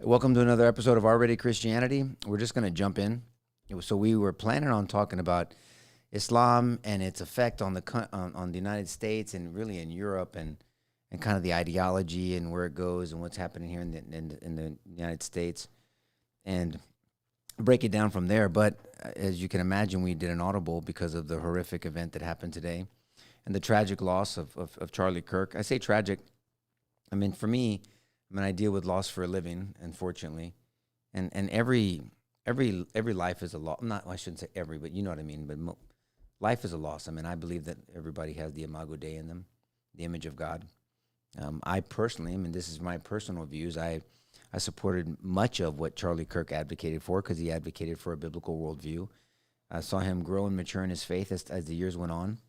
Welcome to another episode of Already Christianity. We're just going to jump in. So we were planning on talking about Islam and its effect on the United States and really in Europe and kind of the ideology and where it goes and what's happening here in the United States and break it down from there. But as you can imagine, we did an audible because of the horrific event that happened today and the tragic loss of Charlie Kirk. I say tragic. I mean, for me, I deal with loss for a living, unfortunately, and every life is a loss. I shouldn't say every, but you know what I mean. But life is a loss. I mean, I believe that everybody has the imago Dei in them, the image of God. I personally, this is my personal views. I supported much of what Charlie Kirk advocated for because he advocated for a biblical worldview. I saw him grow and mature in his faith as the years went on,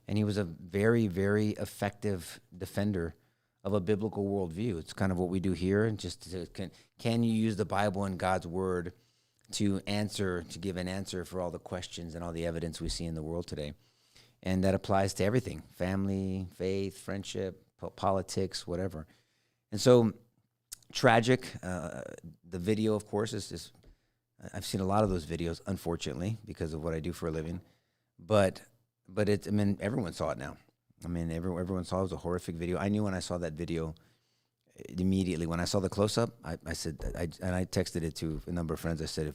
and he was a very, very effective defender of a biblical worldview. It's kind of what we do here. And can you use the Bible and God's word to give an answer for all the questions and all the evidence we see in the world today? And that applies to everything: family, faith, friendship, politics, whatever. And so tragic. The video, of course, is I've seen a lot of those videos, unfortunately, because of what I do for a living. But everyone saw it now. Everyone saw it. It was a horrific video. I knew when I saw that video immediately. When I saw the close-up, I said, I texted it to a number of friends. I said,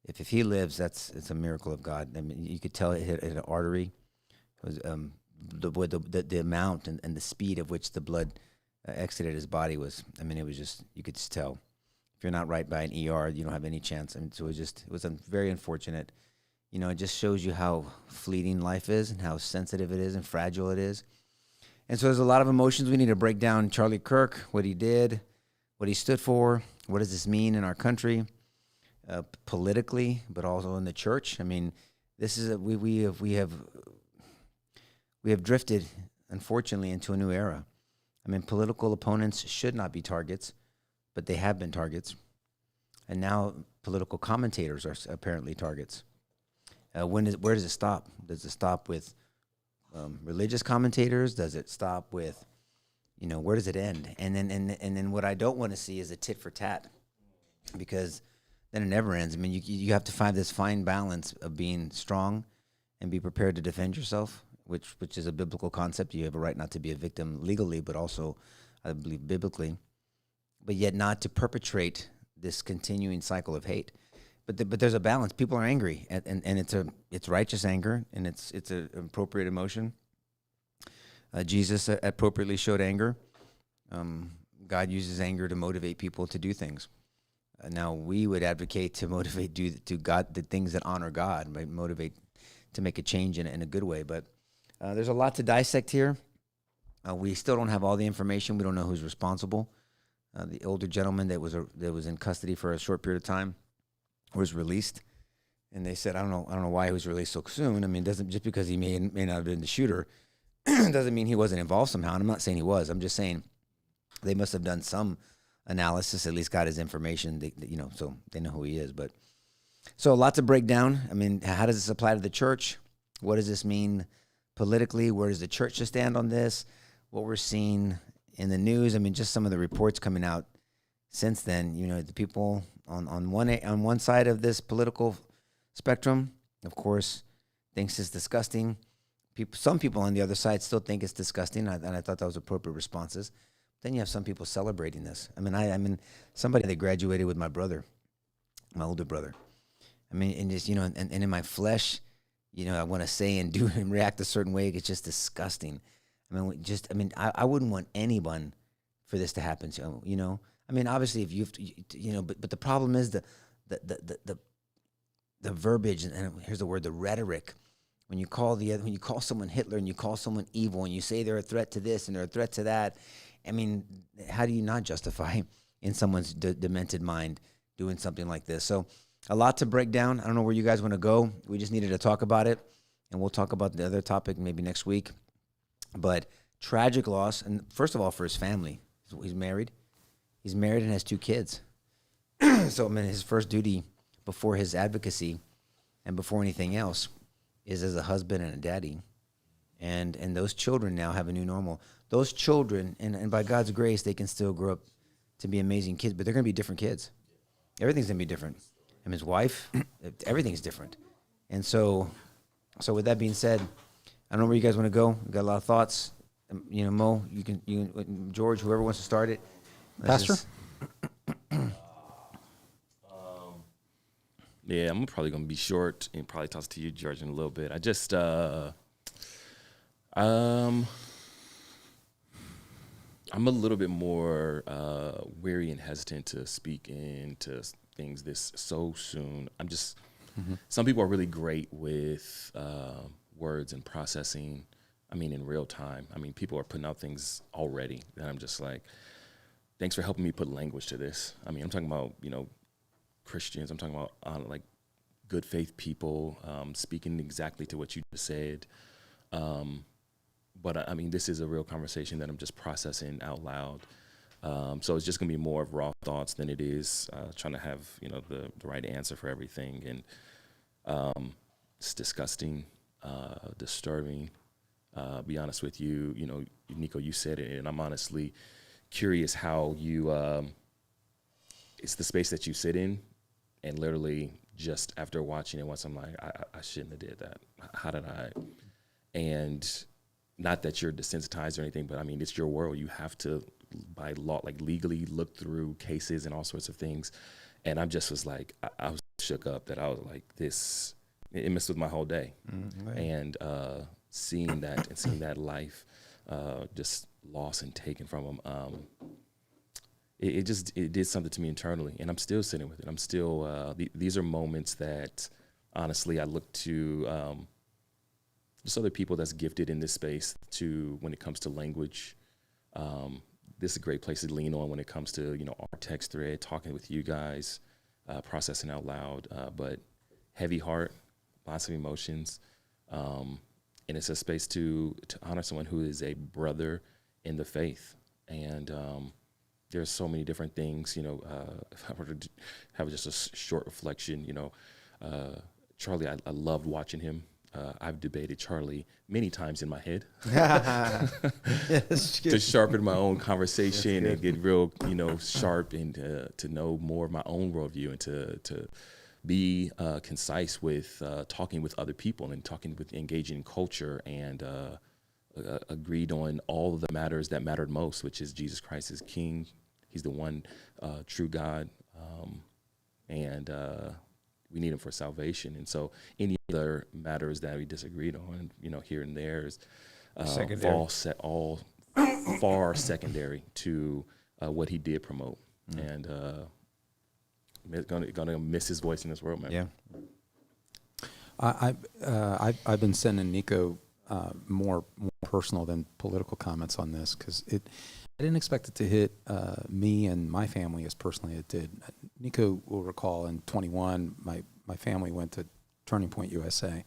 if he lives, it's a miracle of God. I mean, you could tell it hit an artery. It was the amount and the speed of which the blood exited his body was. It was just, you could just tell. If you're not right by an ER, you don't have any chance. So it was very unfortunate. It just shows you how fleeting life is and how sensitive it is and fragile it is. And so there's a lot of emotions. We need to break down Charlie Kirk, what he did, what he stood for, what does this mean in our country, politically, but also in the church. This is we have drifted, unfortunately, into a new era. Political opponents should not be targets, but they have been targets. And now political commentators are apparently targets. Where does it stop? Does it stop with religious commentators? Does it stop with, where does it end? And then what I don't want to see is a tit for tat, because then it never ends. You have to find this fine balance of being strong and be prepared to defend yourself, which is a biblical concept. You have a right not to be a victim legally, but also, I believe, biblically, but yet not to perpetrate this continuing cycle of hate. But there's a balance. People are angry, and it's righteous anger, and it's an appropriate emotion. Jesus appropriately showed anger. God uses anger to motivate people to do things. Now we would advocate to motivate to God the things that honor God, right? Motivate to make a change in a good way. But there's a lot to dissect here. We still don't have all the information. We don't know who's responsible. The older gentleman that was in custody for a short period of time was released, and they said, I don't know why he was released so soon. Doesn't just because he may not have been the shooter doesn't mean he wasn't involved somehow. And I'm not saying he was. I'm just saying they must have done some analysis, at least got his information. So they know who he is. But so a lot to break down. How does this apply to the church? What does this mean politically? Where does the church stand on this? What we're seeing in the news. Just some of the reports coming out since then. The people on one side of this political spectrum, of course, thinks it's disgusting. Some people on the other side still think it's disgusting, and I thought that was appropriate responses. Then you have some people celebrating this. Somebody that graduated with my brother, my older brother. And just and in my flesh, I want to say and do and react a certain way. It's just disgusting. I wouldn't want anyone for this to happen to. Obviously, if you have to, but the problem is the verbiage, and here's the word, the rhetoric. When you call someone Hitler and you call someone evil and you say they're a threat to this and they're a threat to that, how do you not justify in someone's demented mind doing something like this? So a lot to break down. I don't know where you guys want to go. We just needed to talk about it, and we'll talk about the other topic maybe next week. But tragic loss, and first of all, for his family. He's married. He's married and has 2 kids. So, his first duty before his advocacy and before anything else is as a husband and a daddy. And those children now have a new normal. Those children, and by God's grace, they can still grow up to be amazing kids, but they're going to be different kids. Everything's going to be different. And his wife, everything's different. And so with that being said, I don't know where you guys want to go. We've got a lot of thoughts. You know, Mo, you can George, whoever wants to start it. Pastor? Yeah, I'm probably going to be short and probably toss it to you, George, in a little bit. I just, I'm a little bit more weary and hesitant to speak into things this so soon. I'm just, some people are really great with words and processing. I mean, in real time. I mean, people are putting out things already, and I'm just like, thanks for helping me put language to this. I mean, I'm talking about, you know, Christians. I'm talking about like good faith people speaking exactly to what you just said. But I mean, this is a real conversation that I'm just processing out loud. So it's just gonna be more of raw thoughts than it is trying to have, you know, the right answer for everything. And it's disgusting, disturbing. Be honest with you, you know, Nico, you said it, and I'm honestly curious how you, it's the space that you sit in, and literally just after watching it once, I'm like, I shouldn't have did that. How did I? And not that you're desensitized or anything, but I mean, it's your world. You have to, by law, like legally look through cases and all sorts of things. And I just was like, I was shook up that I was like, this, it messed with my whole day. Right. And seeing that and seeing that life just lost and taken from them, it did something to me internally, and I'm still sitting with it. I'm still, these are moments that honestly I look to just other people that's gifted in this space to, when it comes to language. This is a great place to lean on when it comes to, you know, our text thread, talking with you guys, processing out loud, but heavy heart, lots of emotions. And it's a space to honor someone who is a brother in the faith. And there's so many different things, you know, if I were to have just a short reflection, you know, Charlie, I loved watching him. I've debated Charlie many times in my head to sharpen my own conversation and get real, you know, sharp, and to know more of my own worldview, and to be concise with talking with other people and engaging in culture, and agreed on all of the matters that mattered most, which is Jesus Christ is King. He's the one true God, and we need him for salvation. And so any other matters that we disagreed on, you know, here and there is all far secondary to what he did promote. And gonna miss his voice in this world, man. Yeah. I've been sending Nico more personal than political comments on this, because I didn't expect it to hit me and my family as personally it did. Nico will recall in 21, my family went to Turning Point USA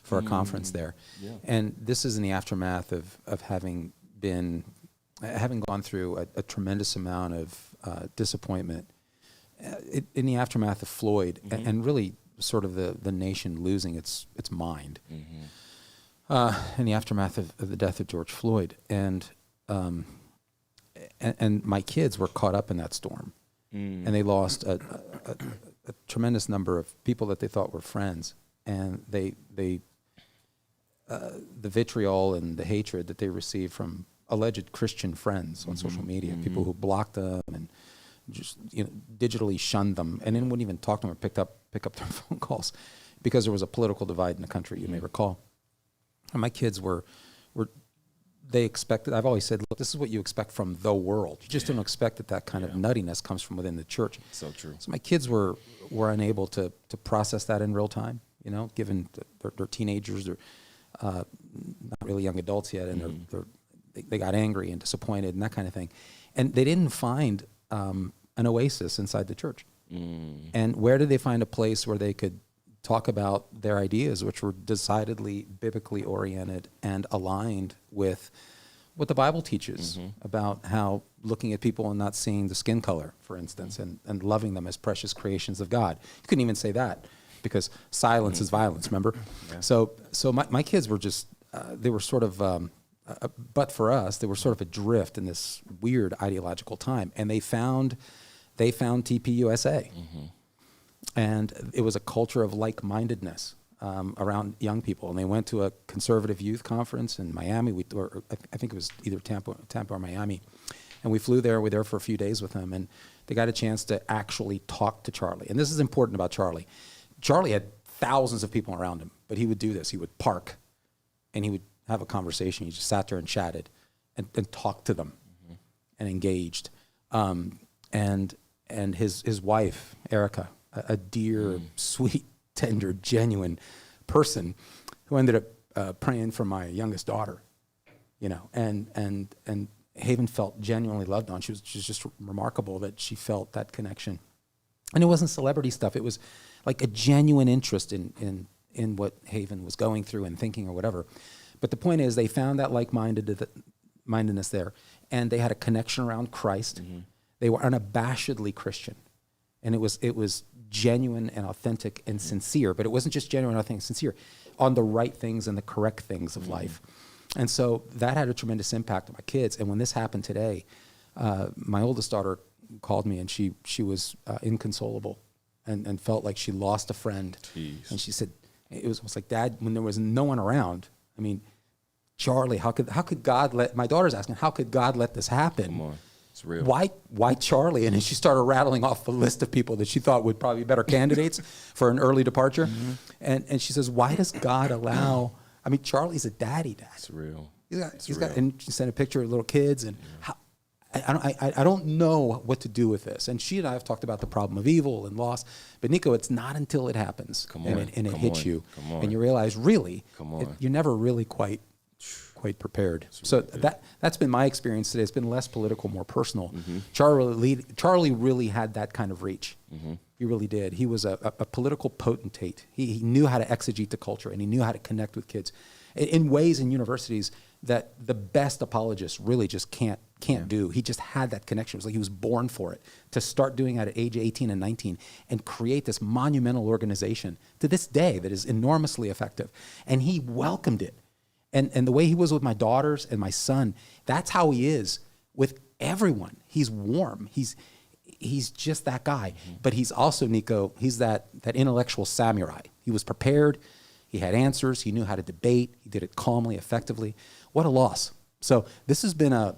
for a conference there. Yeah. And this is in the aftermath of having gone through a tremendous amount of disappointment in the aftermath of Floyd, and really sort of the nation losing its mind in the aftermath of the death of George Floyd. And my kids were caught up in that storm, and they lost a tremendous number of people that they thought were friends, and the vitriol and the hatred that they received from alleged Christian friends on social media, people who blocked them and just, you know, digitally shunned them, and then wouldn't even talk to them or pick up their phone calls, because there was a political divide in the country, you may recall. And my kids they expected, I've always said, look, this is what you expect from the world. You just don't expect that kind of nuttiness comes from within the church. So true. So my kids were unable to process that in real time, you know, given they're teenagers, they're not really young adults yet, and they got angry and disappointed and that kind of thing. And they didn't find an oasis inside the church. And where did they find a place where they could talk about their ideas, which were decidedly biblically oriented and aligned with what the Bible teaches about how looking at people and not seeing the skin color, for instance, and loving them as precious creations of God. You couldn't even say that, because silence is violence, remember? Yeah. So my kids were just, they were sort of but for us, they were sort of adrift in this weird ideological time, and they found TPUSA, and it was a culture of like-mindedness around young people. And they went to a conservative youth conference in Miami, or I think it was either Tampa or Miami, and we flew there. We were there for a few days with them, and they got a chance to actually talk to Charlie. And this is important about Charlie. Charlie had thousands of people around him, but he would do this. He would park, and he would have a conversation. He just sat there and chatted and talked to them and engaged. And his wife, Erica, a dear, sweet, tender, genuine person who ended up praying for my youngest daughter, and Haven felt genuinely loved on. She was just remarkable that she felt that connection. And it wasn't celebrity stuff. It was like a genuine interest in what Haven was going through and thinking or whatever. But the point is, they found that like-mindedness there, and they had a connection around Christ. They were unabashedly Christian, and it was genuine and authentic and sincere. But it wasn't just genuine, authentic, and sincere on the right things and the correct things of life. And so that had a tremendous impact on my kids. And when this happened today, my oldest daughter called me, and she was inconsolable and felt like she lost a friend. Jeez. And she said, it was almost like, Dad, when there was no one around, I mean, Charlie, how could God let, my daughter's asking, how could God let this happen? Come on. It's real. Why Charlie? And she started rattling off the list of people that she thought would probably be better candidates for an early departure. And she says, why does God allow, I mean, Charlie's a daddy, Dad. It's real. He's got, and she sent a picture of little kids, and how, I don't know what to do with this. And she and I have talked about the problem of evil and loss, but Nico, it's not until it happens and it hits you, and you realize really, you're never really quite prepared. So that's been my experience today. It's been less political, more personal. Charlie really had that kind of reach. He really did. He was a political potentate. He knew how to exegete the culture, and he knew how to connect with kids in ways in universities that the best apologists really just can't do. He just had that connection. It was like he was born for it, to start doing that at age 18 and 19 and create this monumental organization to this day that is enormously effective. And he welcomed it. And the way he was with my daughters and my son, that's how he is with everyone. He's warm. He's just that guy. But he's also, Nico, he's that intellectual samurai. He was prepared. He had answers. He knew how to debate. He did it calmly, effectively. What a loss. So this has been a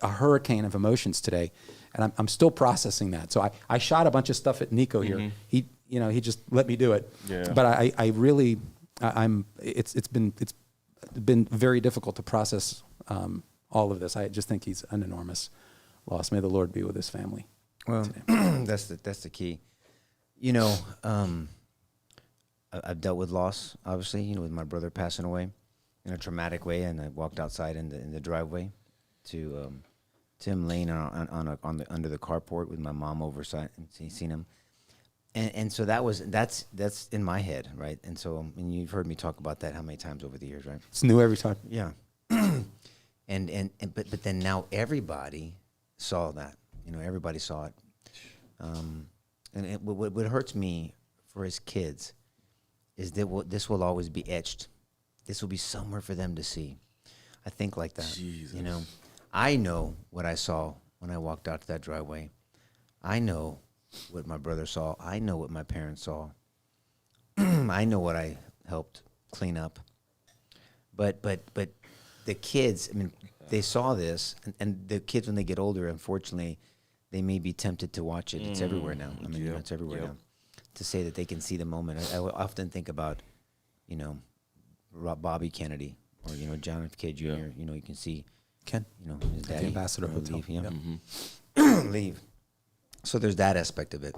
hurricane of emotions today, and I'm still processing that. So I shot a bunch of stuff at Nico here. He just let me do it. Yeah. But I really, it's been very difficult to process all of this. I just think he's an enormous loss. May the Lord be with his family. Well, that's the key. I've dealt with loss, obviously, with my brother passing away in a traumatic way, and I walked outside in the driveway to him laying under the carport with my mom oversight and seen him. And so that's in my head, right? And so, and you've heard me talk about that how many times over the years, right? It's new every time. Yeah. But then now everybody saw that, everybody saw it. And what hurts me for his kids is that this will always be etched. This will be somewhere for them to see. I think like that. Jesus. I know what I saw when I walked out to that driveway. I know what my brother saw. I know what my parents saw. I know what I helped clean up. But the kids, I mean, they saw this, and the kids, when they get older, unfortunately, they may be tempted to watch it. It's everywhere now. I mean, it's everywhere now. To say that they can see the moment. I often think about, Bobby Kennedy or, John F. K. Jr. You can see Ken, his daddy, the ambassador hotel. Leave, leave. So there's that aspect of it.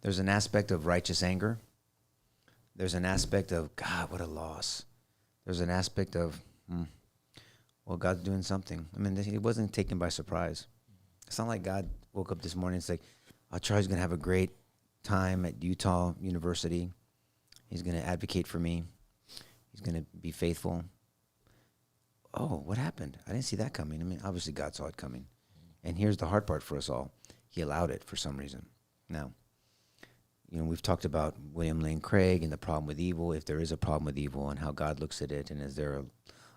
There's an aspect of righteous anger. There's an aspect of, God, what a loss. There's an aspect of, well, God's doing something. I mean, he wasn't taken by surprise. It's not like God woke up this morning and said, Charlie's going to have a great time at Utah University. He's going to advocate for me. He's going to be faithful. Oh, what happened? I didn't see that coming. I mean, obviously God saw it coming. And here's the hard part for us all. He allowed it for some reason. Now, we've talked about William Lane Craig and the problem with evil, if there is a problem with evil, and how God looks at it, and is there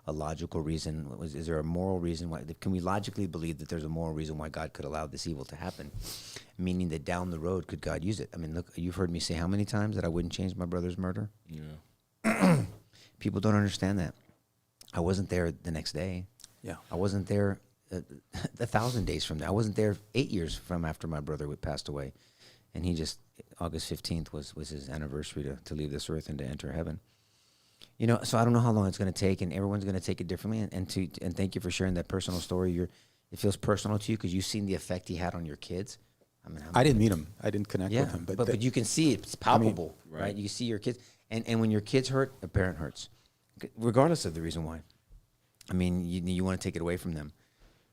a logical reason? Is there a moral reason why? Can we logically believe that there's a moral reason why God could allow this evil to happen? Meaning that down the road, could God use it? I mean, look, you've heard me say how many times that I wouldn't change my brother's murder? Yeah. People don't understand that. I wasn't there the next day. Yeah. I wasn't there 1,000 days from there. I wasn't there 8 years from after my brother passed away. And he just, August 15th was his anniversary to leave this earth and to enter heaven. You know, so I don't know how long it's going to take, and everyone's going to take it differently. And thank you for sharing that personal story. It feels personal to you because you've seen the effect he had on your kids. I mean, I didn't meet him. I didn't connect yeah, with him. but you can see it's palpable, right. right? You see your kids, and when your kids hurt, a parent hurts, regardless of the reason why. I mean, you want to take it away from them,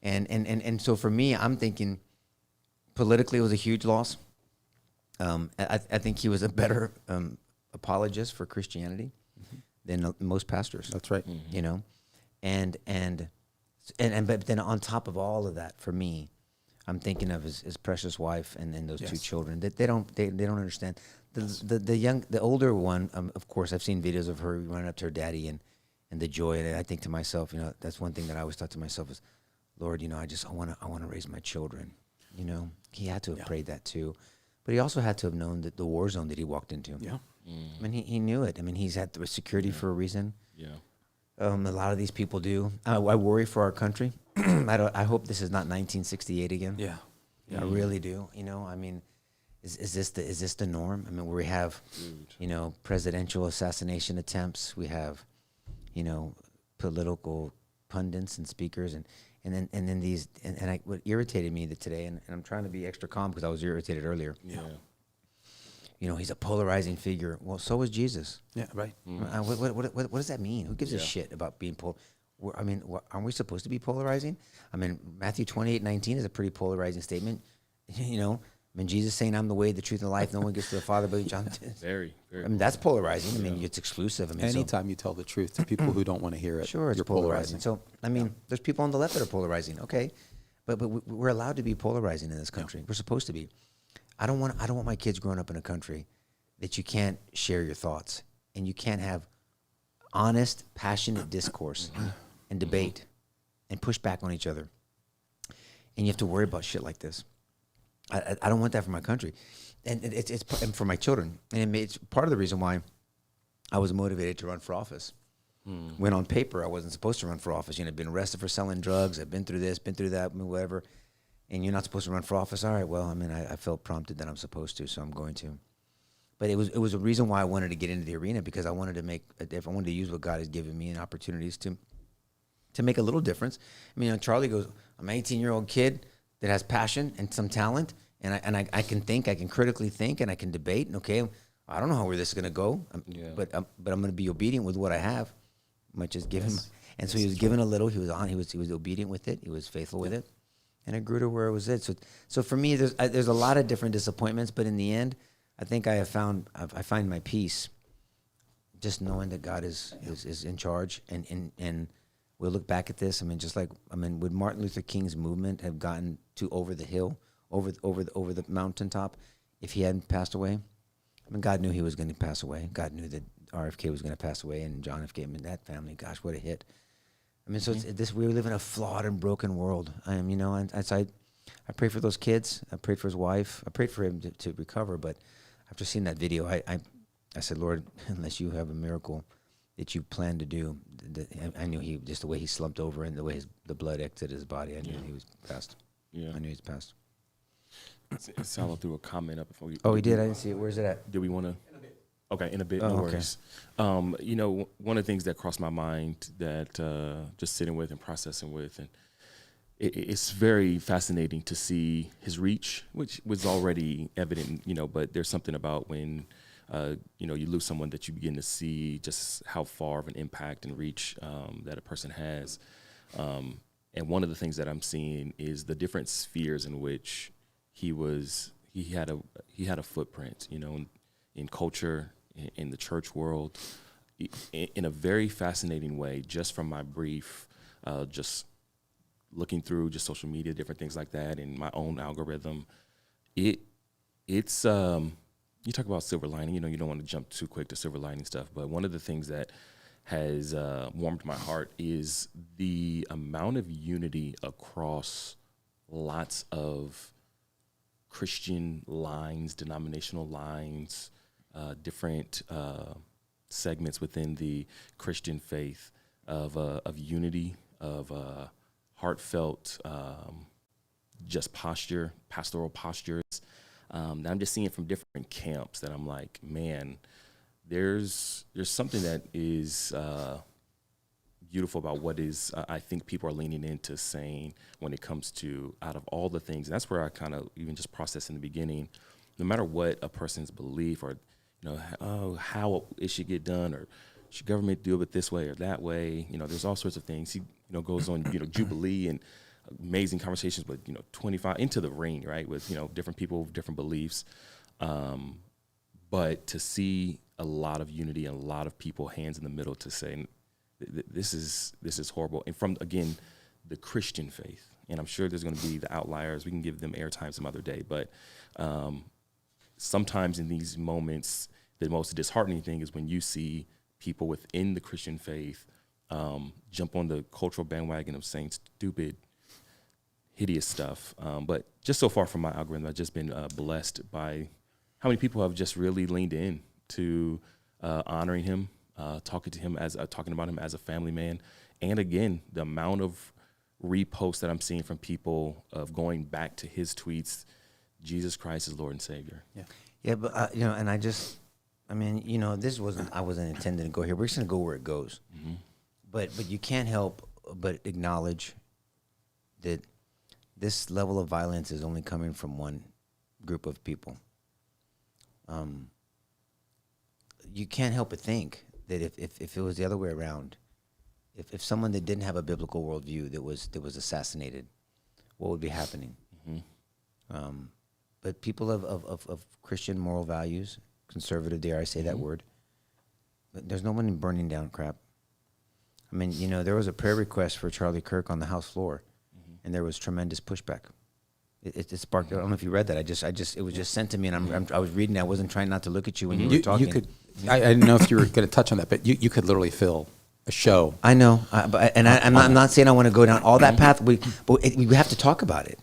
and so for me, I'm thinking politically it was a huge loss. I think he was a better apologist for Christianity than most pastors. That's right. You know, and but then on top of all of that, for me, I'm thinking of his precious wife and those two Yes. children that they don't understand. The older one, of course, I've seen videos of her running up to her daddy and the joy. And I think to myself, you know, that's one thing that I always thought to myself is, Lord, you know, I want to raise my children. You know, he had to have prayed that too, but he also had to have known that the war zone that he walked into. Yeah. I mean, he knew it. I mean, he's had the security for a reason. Yeah. A lot of these people do. I worry for our country. I hope this is not 1968 again. Yeah. I really do. You know, I mean, is this the norm? I mean, where we have, you know, presidential assassination attempts. We have, you know, political pundits and speakers, and then these and what irritated me today, and I'm trying to be extra calm because I was irritated earlier. Yeah. You know, he's a polarizing figure. Well, so was Jesus. Yeah. Right. What does that mean? Who gives a shit about being I mean, aren't we supposed to be polarizing? I mean, Matthew 28:19 is a pretty polarizing statement. You know, I mean, Jesus saying, "I'm the way, the truth, and the life. No one gets to the Father but John." Very. I mean, that's polarizing. I mean, it's exclusive. I mean, Anytime you tell the truth to people who don't want to hear it, sure, it's you're polarizing. So, I mean, there's people on the left that are polarizing. Okay, but we're allowed to be polarizing in this country. We're supposed to be. I don't want my kids growing up in a country that you can't share your thoughts and you can't have honest, passionate discourse and debate and push back on each other. And you have to worry about shit like this. I don't want that for my country, and it's and for my children. And it's part of the reason why I was motivated to run for office. When on paper I wasn't supposed to run for office. You know, I've been arrested for selling drugs. I've been through this, been through that, whatever. And you're not supposed to run for office. All right, well, I mean, I felt prompted that I'm supposed to, so I'm going to. But it was a reason why I wanted to get into the arena, because I wanted to make a difference. I wanted to use what God has given me and opportunities to make a little difference. I mean, you know, Charlie goes, I'm an 18-year-old kid that has passion and some talent, and I can think, I can critically think, and I can debate. And okay, I don't know where this is going to go, but I'm going to be obedient with what I have, much as given. Yes. And so he was given a little. He was obedient with it. He was faithful with it, and it grew to where it was it. So for me, there's a lot of different disappointments, but in the end, I think I find my peace, just knowing that God is in charge, and we'll look back at this. I mean, would Martin Luther King's movement have gotten to over the hill, over the mountaintop, if he hadn't passed away? I mean, God knew he was going to pass away. God knew that RFK was going to pass away, and John F. K. I mean, that family, gosh, what a hit! I mean, so we live in a flawed and broken world. You know, and I pray for those kids. I prayed for his wife. I prayed for him to recover, but after seeing that video, I said, Lord, unless you have a miracle that you plan to do, I knew he, just the way he slumped over and the way the blood exited his body, I knew he was passed. Yeah, I knew he was passed. It sounded through a comment up before. Oh, he did? I didn't see it. Where's it at? Do we want to? Okay, in a bit. Oh, no okay. worries. You know, one of the things that crossed my mind that just sitting with and processing with, and it's very fascinating to see his reach, which was already evident, you know, but there's something about when, you know, you lose someone that you begin to see just how far of an impact and reach that a person has. And one of the things that I'm seeing is the different spheres in which he had a footprint, you know, in culture, in the church world, in a very fascinating way, just from my brief, just looking through just social media, different things like that, and my own algorithm. It's you talk about silver lining, you know, you don't want to jump too quick to silver lining stuff, but one of the things that has warmed my heart is the amount of unity across lots of Christian lines, denominational lines, different segments within the Christian faith of unity, of heartfelt, just posture, pastoral postures. That I'm just seeing from different camps that I'm like, man, there's something that is beautiful about what is I think people are leaning into saying when it comes to out of all the things. And that's where I kind of even just processed in the beginning, no matter what a person's belief or, how it should get done or should government do it this way or that way, there's all sorts of things. He, goes on, Jubilee and amazing conversations with, 25 into the ring, right, with, different people with different beliefs. But to see a lot of unity and a lot of people hands in the middle to say, this is horrible. And from, again, the Christian faith, and I'm sure there's going to be the outliers. We can give them airtime some other day. But sometimes in these moments, the most disheartening thing is when you see people within the Christian faith jump on the cultural bandwagon of saying stupid, hideous stuff. But just so far from my algorithm, I've just been blessed by how many people have just really leaned in to honoring him, talking about him as a family man. And again, the amount of reposts that I'm seeing from people of going back to his tweets, Jesus Christ is Lord and Savior. Yeah, but and I wasn't intending to go here. We're just gonna go where it goes. Mm-hmm. But you can't help but acknowledge that this level of violence is only coming from one group of people. You can't help but think that if it was the other way around, if someone that didn't have a biblical worldview that was assassinated, what would be happening? Mm-hmm. But people of Christian moral values, conservative, dare I say that word, but there's no one burning down crap. I mean, there was a prayer request for Charlie Kirk on the House floor, and there was tremendous pushback. It sparked. I don't know if you read that. It was just sent to me, and I was reading. I wasn't trying not to look at you when you were talking. I didn't know if you were going to touch on that, but you could literally fill a show. I know, I'm not saying I want to go down all that path. We have to talk about it.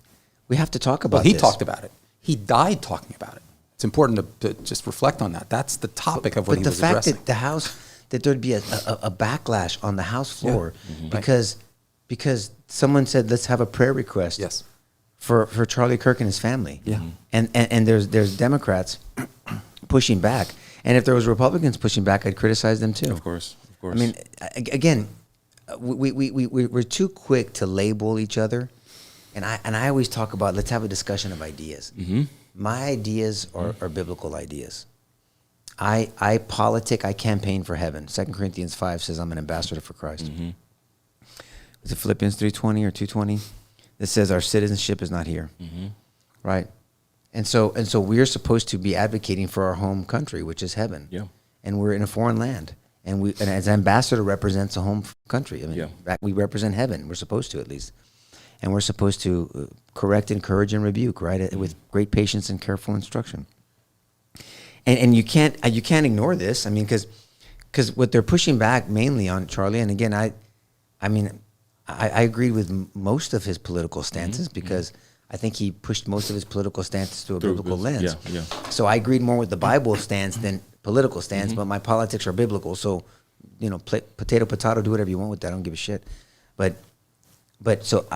We have to talk about. Well, he talked about it. He died talking about it. It's important to just reflect on that. That's the topic of what he was addressing. But the fact that the House, that there'd be a backlash on the House floor because someone said, let's have a prayer request. Yes. For Charlie Kirk and his family. Yeah. And there's Democrats pushing back. And if there was Republicans pushing back, I'd criticize them too. Of course. I mean, again, we're too quick to label each other. And I always talk about, let's have a discussion of ideas. Mm-hmm. My ideas are biblical ideas. I politic, I campaign for heaven. 2 Corinthians 5 says I'm an ambassador for Christ. Mm-hmm. Is it Philippians 3:20 or 2:20? That says our citizenship is not here, right? And so we're supposed to be advocating for our home country, which is heaven. Yeah. And we're in a foreign land, and as ambassador represents a home country. I mean, we represent heaven. We're supposed to, at least, and we're supposed to correct, encourage, and rebuke, right, with great patience and careful instruction. And you can't ignore this. I mean, because what they're pushing back mainly on Charlie, and again, I agreed with most of his political stances because I think he pushed most of his political stances through a biblical lens. Yeah. So I agreed more with the Bible stance than political stance, but my politics are biblical. So, potato, do whatever you want with that. I don't give a shit. But so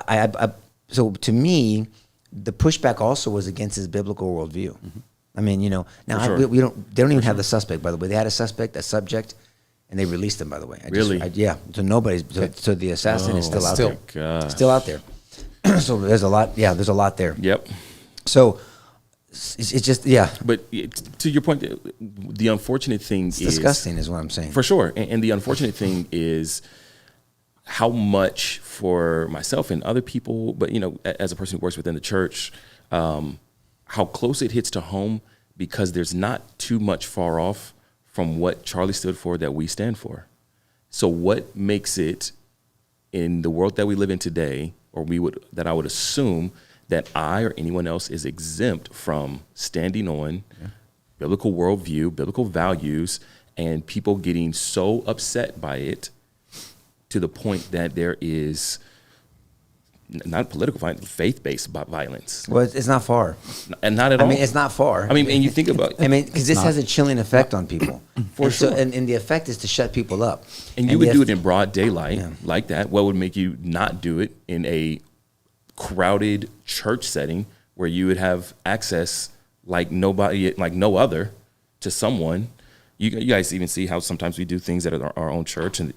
so to me, the pushback also was against his biblical worldview. Mm-hmm. I mean, now they don't even have the suspect, by the way. They had a subject. And they released him, by the way. So nobody's. So the assassin is still out there. Still out there. So there's a lot. Yeah, there's a lot there. Yep. So it's just But to your point, the unfortunate thing is disgusting, is what I'm saying. For sure. And the unfortunate thing is how much for myself and other people, but as a person who works within the church, how close it hits to home because there's not too much far off from what Charlie stood for that we stand for. So what makes it in the world that we live in today, or that I would assume that I or anyone else is exempt from standing on biblical worldview, biblical values, and people getting so upset by it to the point that there is not political violence, faith-based violence. Well, it's not far. And not at all. I mean, it's not far. I mean, and you think about I mean, because this has a chilling effect on people. For and sure. So, and the effect is to shut people up. And you would the do eff- it in broad daylight like that. What would make you not do it in a crowded church setting where you would have access like nobody, like no other, to someone? You guys even see how sometimes we do things at our own church, and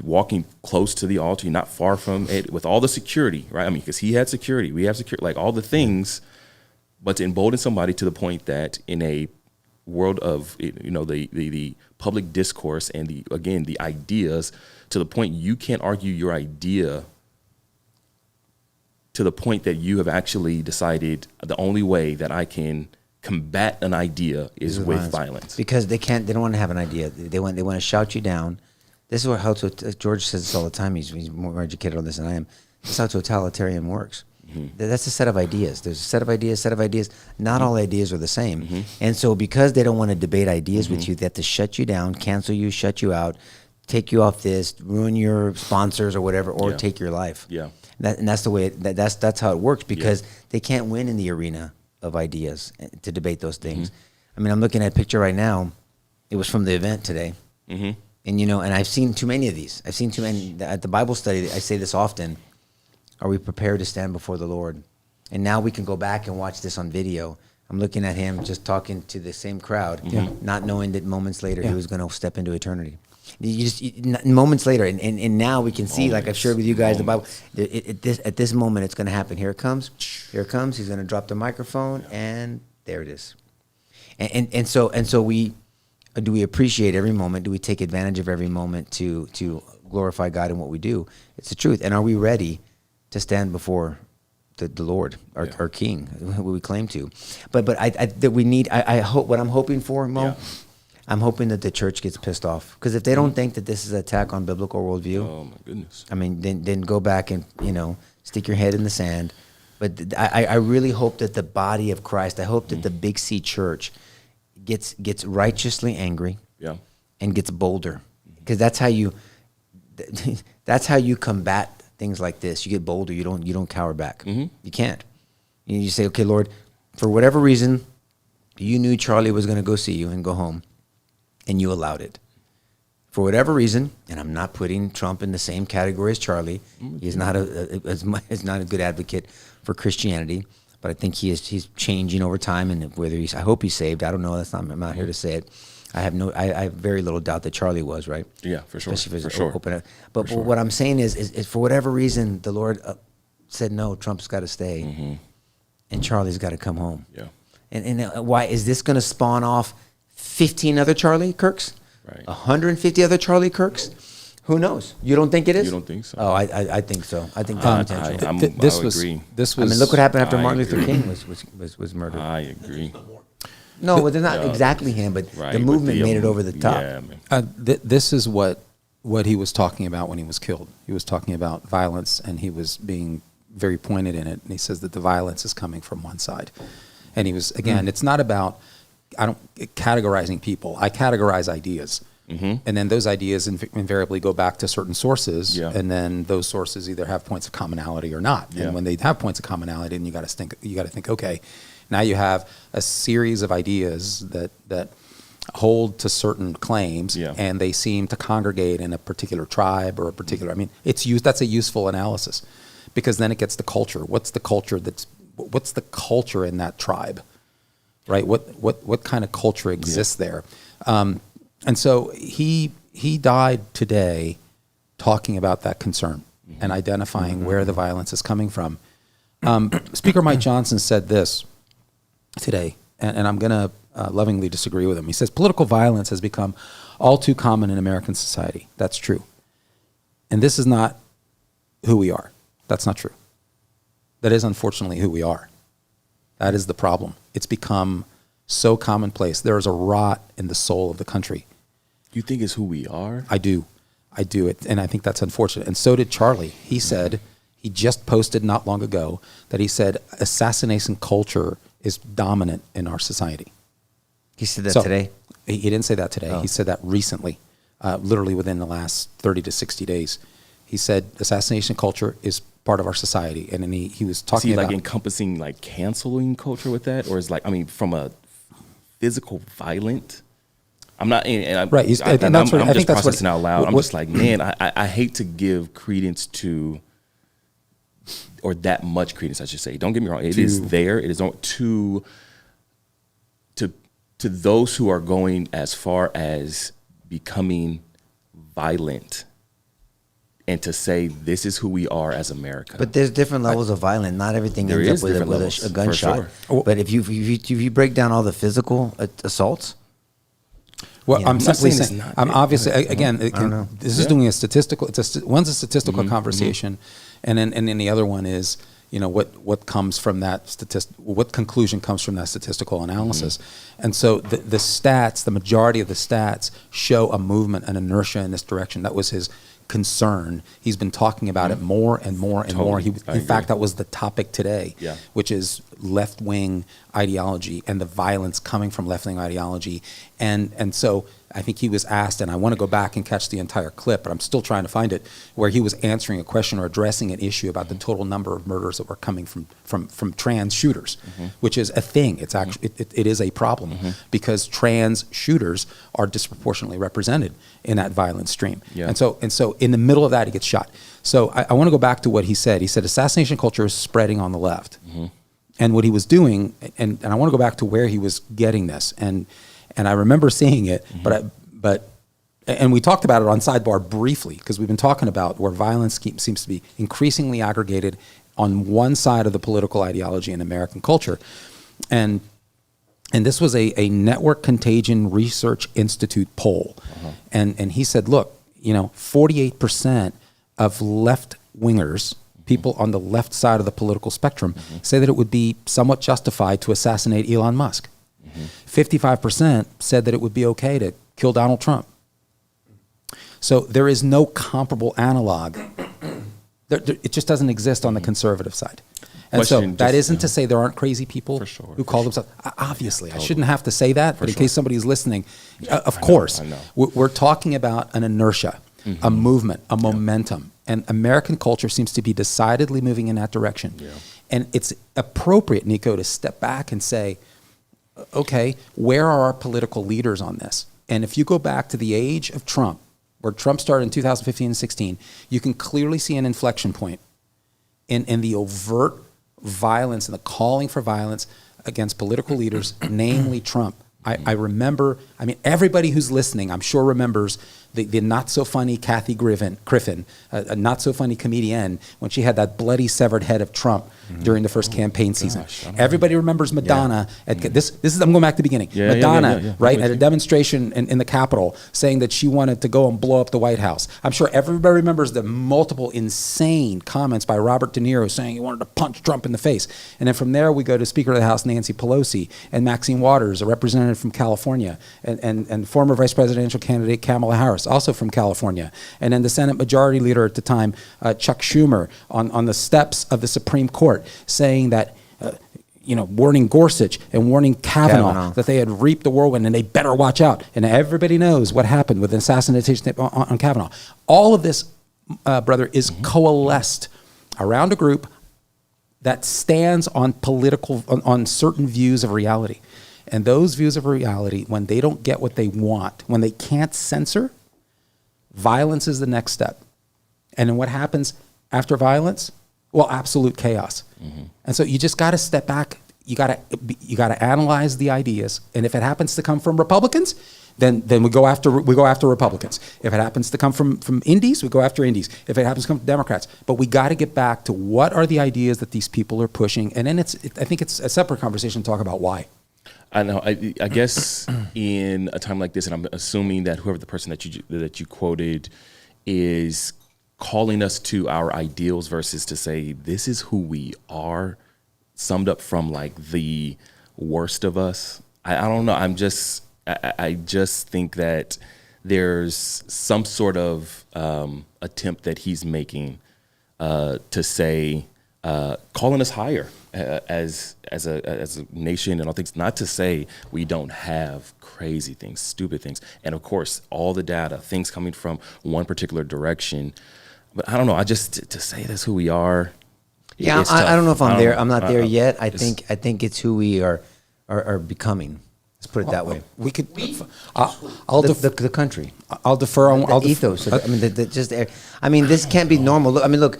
walking close to the altar, you're not far from it, with all the security, right? I mean, because he had security, we have security, like all the things, but to embolden somebody to the point that in a world of, the public discourse and the ideas, to the point you can't argue your idea, to the point that you have actually decided the only way that I can combat an idea is with violence. Because they don't want to have an idea. They want to shout you down. This is how George says this all the time. He's more educated on this than I am. This is how totalitarian works. That's a set of ideas. There's a set of ideas. Not all ideas are the same. And so because they don't want to debate ideas with you, they have to shut you down, cancel you, shut you out, take you off this, ruin your sponsors or whatever, or take your life. Yeah. And that's the way. That's how it works, because they can't win in the arena of ideas to debate those things. I mean, I'm looking at a picture right now. It was from the event today. And, and I've seen too many of these. I've seen too many. At the Bible study, I say this often: are we prepared to stand before the Lord? And now we can go back and watch this on video. I'm looking at him just talking to the same crowd, not knowing that moments later he was going to step into eternity. Moments later, and now we can see, like I've shared with you guys, the Bible. At this moment, it's going to happen. Here it comes. Here it comes. He's going to drop the microphone, and there it is. And so we appreciate every moment? Do we take advantage of every moment to glorify God in what we do? It's the truth. And are we ready to stand before the Lord, our King, who we claim to? But I hope, what I'm hoping for, Mo. I'm hoping that the church gets pissed off, because if they don't think that this is an attack on biblical worldview, Oh my goodness. I mean, then go back and stick your head in the sand. But I really hope that the body of Christ, I hope that the Big C church gets righteously angry, and gets bolder, because that's how you combat things like this. You get bolder. You don't cower back. You can't. You say, okay, Lord, for whatever reason, you knew Charlie was going to go see you and go home, and you allowed it. For whatever reason, and I'm not putting Trump in the same category as Charlie. He's not a good advocate for Christianity, but I think he's changing over time. And I hope he's saved. I don't know. I'm not here to say it. I have very little doubt that Charlie was, right. Yeah, for sure. Especially if it's for sure. open up. But what I'm saying is for whatever reason, the Lord said no. Trump's got to stay, and Charlie's got to come home. Yeah. And why is this going to spawn off 15 other Charlie Kirks? Right. 150 other Charlie Kirks? Who knows? You don't think it is? You don't think so? Oh, I think so. I think there's potential. I would agree. This was. I mean, look what happened after I Martin Luther agree. King was murdered. I agree. No, but they're not exactly him, but Right, the but movement made it over the top. Yeah, man. This is what he was talking about when he was killed. He was talking about violence, and he was being very pointed in it. And he says that the violence is coming from one side. And he was, again, it's not about categorizing people. I categorize ideas. And then those ideas invariably go back to certain sources, and then those sources either have points of commonality or not. And when they have points of commonality, then you got to think, okay, now you have a series of ideas that hold to certain claims, and they seem to congregate in a particular tribe or a particular. I mean, that's a useful analysis, because then it gets the culture. What's the culture in that tribe, right? What kind of culture exists there? And so he died today talking about that concern and identifying where the violence is coming from. Speaker Mike Johnson said this today, and I'm going to lovingly disagree with him. He says, political violence has become all too common in American society. That's true. And this is not who we are. That's not true. That is unfortunately who we are. That is the problem. It's become so commonplace. There is a rot in the soul of the country. You think it's who we are? I do. And I think that's unfortunate. And so did Charlie. He said, he just posted not long ago that he said assassination culture is dominant in our society. He said that today? He didn't say that today. He said that recently, literally within the last 30 to 60 days. He said assassination culture is part of our society. And then he was talking about... like encompassing like canceling culture with that? Or is like, I mean, from a physical violent... I'm not... Right. I'm just processing out loud. I'm just like, man, I hate to give credence to... or that much credence, I should say. Don't get me wrong. It is there. It is to those who are going as far as becoming violent and to say this is who we are as America. But there's different levels of violence. Not everything ends up with a gunshot. Sure. But if you break down all the physical assaults... Well, I'm simply saying, I'm obviously, again, this is doing a statistical, one's a statistical conversation, and then the other one is, what comes from that what conclusion comes from that statistical analysis. And so the stats, the majority of the stats show a movement, an inertia in this direction. That was his concern. He's been talking about it more and more and more. In fact, that was the topic today, which is left-wing ideology and the violence coming from left-wing ideology. And so I think he was asked, and I want to go back and catch the entire clip, but I'm still trying to find it, where he was answering a question or addressing an issue about the total number of murders that were coming from trans shooters, which is a thing. It's actually it is a problem because trans shooters are disproportionately represented in that violent stream. And so in the middle of that, he gets shot. So I want to go back to what he said. He said assassination culture is spreading on the left. And what he was doing, and I want to go back to where he was getting this, and I remember seeing it, but we talked about it on Sidebar briefly because we've been talking about where violence seems to be increasingly aggregated on one side of the political ideology in American culture, and this was a Network Contagion Research Institute poll, and he said, look, 48% of left wingers, people on the left side of the political spectrum, say that it would be somewhat justified to assassinate Elon Musk. 55% said that it would be okay to kill Donald Trump. So there is no comparable analog. It just doesn't exist on the conservative side. And so that isn't to say there aren't crazy people who call themselves... Obviously, I shouldn't have to say that, but in case somebody's listening, of course, we're talking about an inertia, a movement, a momentum. And American culture seems to be decidedly moving in that direction. And it's appropriate, Nico, to step back and say, okay, where are our political leaders on this? And if you go back to the age of Trump, where Trump started in 2015 and 16, you can clearly see an inflection point in the overt violence and the calling for violence against political leaders, namely Trump. I remember, everybody who's listening, I'm sure remembers the not-so-funny Kathy Griffin, a not-so-funny comedian, when she had that bloody severed head of Trump during the first campaign season. Everybody remembers Madonna. This is, I'm going back to the beginning. Madonna, right, at a demonstration in the Capitol saying that she wanted to go and blow up the White House. I'm sure everybody remembers the multiple insane comments by Robert De Niro saying he wanted to punch Trump in the face. And then from there we go to Speaker of the House Nancy Pelosi and Maxine Waters, a representative from California, and former vice presidential candidate Kamala Harris, also from California. And then the Senate Majority Leader at the time, Chuck Schumer, on the steps of the Supreme Court, saying that, warning Gorsuch and warning Kavanaugh that they had reaped the whirlwind and they better watch out. And everybody knows what happened with the assassination on Kavanaugh. All of this, brother, is coalesced around a group that stands on on certain views of reality. And those views of reality, when they don't get what they want, when they can't censor, violence is the next step. And then what happens after violence? Well, absolute chaos. And so you just got to step back. You got to analyze the ideas. And if it happens to come from Republicans, then we go after Republicans. If it happens to come from indies, we go after indies. If it happens to come from Democrats, but we got to get back to what are the ideas that these people are pushing. And then I think it's a separate conversation to talk about why. I know. I guess in a time like this, and I'm assuming that whoever the person that you quoted is calling us to our ideals versus to say this is who we are, summed up from like the worst of us. I don't know. I just think that there's some sort of attempt that he's making to say calling us higher as a nation and all things. Not to say we don't have crazy things, stupid things, and of course all the data, things coming from one particular direction. But I don't know. I just to say that's who we are. Yeah, I don't know if I'm there. I'm not there yet. I think it's who we are becoming. Let's put it that way. We could. The country. I'll defer on The ethos. I mean, I mean, this can't be normal. Look, I mean, look.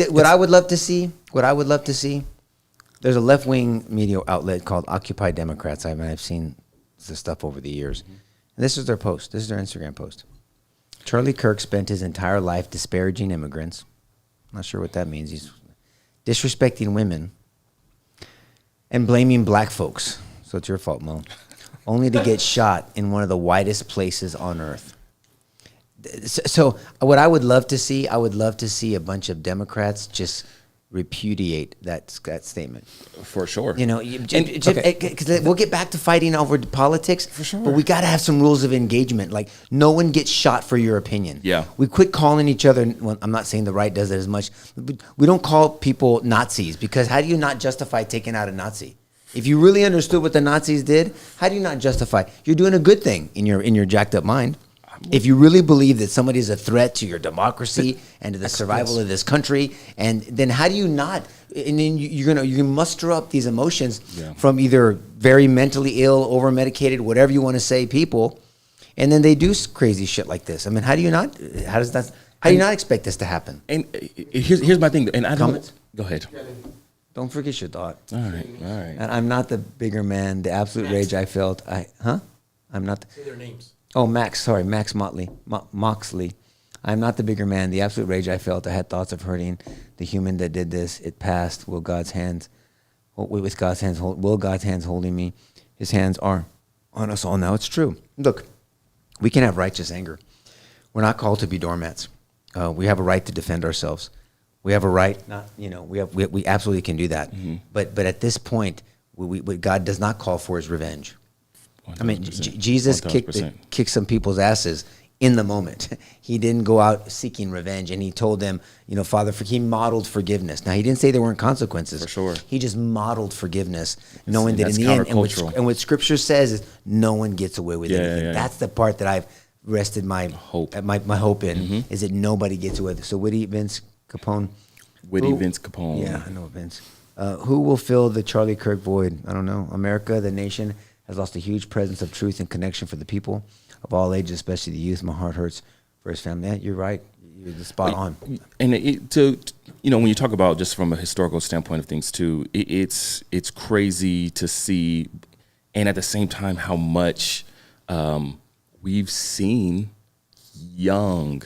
What I would love to see. There's a left-wing media outlet called Occupy Democrats. I've seen the stuff over the years. And this is their post. This is their Instagram post. Charlie Kirk spent his entire life disparaging immigrants. Not sure what that means. He's disrespecting women and blaming black folks. So it's your fault, Mo. Only to get shot in one of the whitest places on earth. So what I would love to see, a bunch of Democrats just repudiate that statement. For sure. You know, because we'll get back to fighting over politics. For sure. But we got to have some rules of engagement. Like, no one gets shot for your opinion. Yeah. We quit calling each other. Well, I'm not saying the right does it as much. We don't call people Nazis, because how do you not justify taking out a Nazi? If you really understood what the Nazis did, how do you not justify? You're doing a good thing in your jacked up mind. If you really believe that somebody is a threat to your democracy and to the survival of this country, and then how do you not? And then you muster up these emotions from either very mentally ill, over medicated, whatever you want to say, people, and then they do crazy shit like this. I mean, how do you not? How do you not expect this to happen? And here's my thing. And I Comments? Go ahead. Don't forget your thought. All right. And I'm not the bigger man. The absolute rage I felt. I'm not. Say their names. Oh, Max Moxley. I'm not the bigger man. The absolute rage I felt. I had thoughts of hurting the human that did this. It passed. Will God's hands holding me? His hands are on us all now. It's true. Look, we can have righteous anger. We're not called to be doormats. We have a right to defend ourselves. We have a right. We absolutely can do that. Mm-hmm. But at this point, what God does not call for is revenge. 100%. I mean, Jesus kicked some people's asses in the moment. He didn't go out seeking revenge, and he told them, Father, he modeled forgiveness. Now, he didn't say there weren't consequences. For sure. He just modeled forgiveness, knowing that in the end, and what Scripture says is no one gets away with anything. Yeah. That's the part that I've rested my hope in, is that nobody gets away with it. So Vince Capone. Vince Capone. Yeah, I know Vince. Who will fill the Charlie Kirk void? I don't know. America, the nation, has lost a huge presence of truth and connection for the people of all ages, especially the youth. My heart hurts for his family. Yeah, you're right. You're spot on. And when you talk about just from a historical standpoint of things too, it's crazy to see, and at the same time, how much we've seen young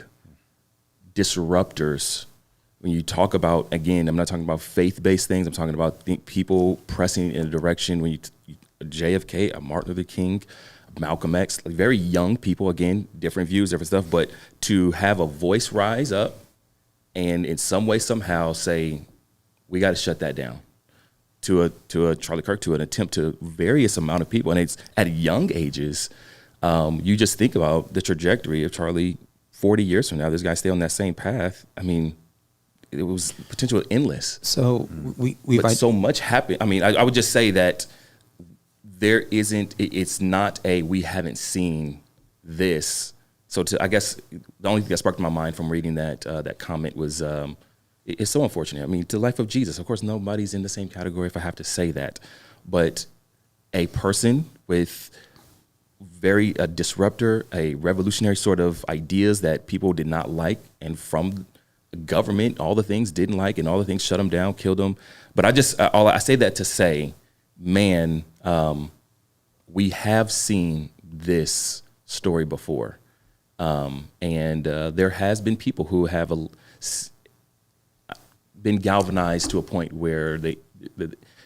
disruptors. When you talk about, again, I'm not talking about faith-based things. I'm talking about people pressing in a direction. When JFK, Martin Luther King, Malcolm X, like very young people, again, different views, different stuff, but to have a voice rise up and in some way, somehow say, we got to shut that down, to a Charlie Kirk, to an attempt to various amount of people. And it's at young ages, you just think about the trajectory of Charlie 40 years from now, this guy stay on that same path. I mean, it was potential endless. So but so much happened. I mean, I would just say that it's not we haven't seen this. So I guess the only thing that sparked my mind from reading that comment was it's so unfortunate. I mean, to the life of Jesus, of course, nobody's in the same category if I have to say that, but a person with a disruptor, a revolutionary sort of ideas that people did not like, and from government, all the things didn't like, and all the things shut them down, killed them. But I say that to say, man, we have seen this story before, and there has been people who have been galvanized to a point where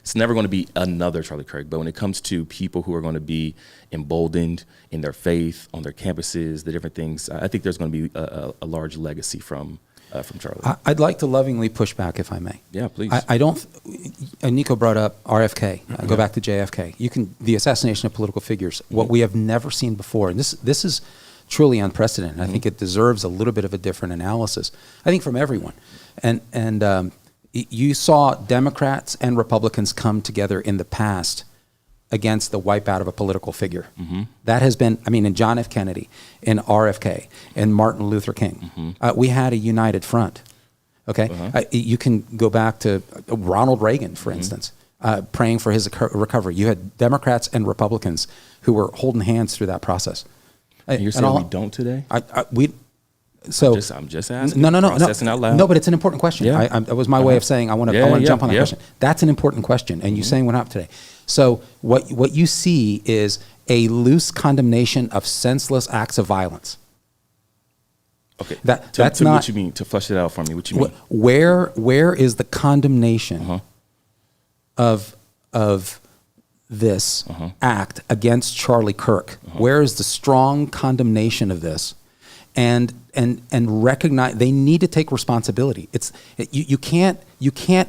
it's never going to be another Charlie Kirk. But when it comes to people who are going to be emboldened in their faith, on their campuses, the different things, I think there's going to be a large legacy from Charlie. I'd like to lovingly push back, if I may. Yeah, please. I don't. Nico brought up RFK. I go back to JFK. The assassination of political figures. What we have never seen before, and this is truly unprecedented. I think it deserves a little bit of a different analysis. I think from everyone, and You saw Democrats and Republicans come together in the past against the wipeout of a political figure. That has been, I mean, in John F. Kennedy, in RFK, in Martin Luther King, we had a united front. Okay, you can go back to Ronald Reagan, for instance, praying for his recovery. You had Democrats and Republicans who were holding hands through that process. And you're saying we don't today? So I'm just asking. No. Processing out loud. No, but it's an important question. Yeah. That was my way of saying I want to jump on that question. That's an important question, and you saying what happened today. So what you see is a loose condemnation of senseless acts of violence. Okay. That's me not what you mean. To flesh it out for me, what you mean? Where is the condemnation of this act against Charlie Kirk? Where is the strong condemnation of this? And recognize they need to take responsibility. You can't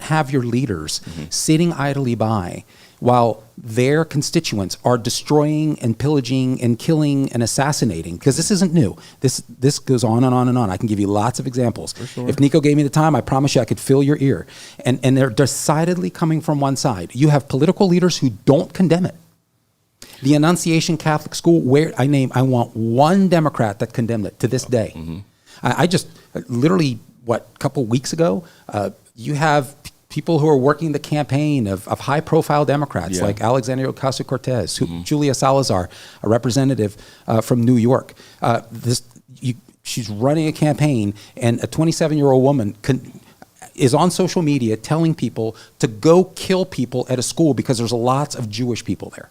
have your leaders sitting idly by while their constituents are destroying and pillaging and killing and assassinating, because this isn't new. This goes on and on and on. I can give you lots of examples. Sure. If Nico gave me the time, I promise you I could fill your ear. And they're decidedly coming from one side. You have political leaders who don't condemn it. The Annunciation Catholic School, I want one Democrat that condemned it to this day. I just literally, a couple weeks ago, you have people who are working the campaign of high-profile Democrats like Alexandria Ocasio-Cortez, Julia Salazar, a representative from New York. She's running a campaign, and a 27-year-old woman is on social media telling people to go kill people at a school because there's lots of Jewish people there.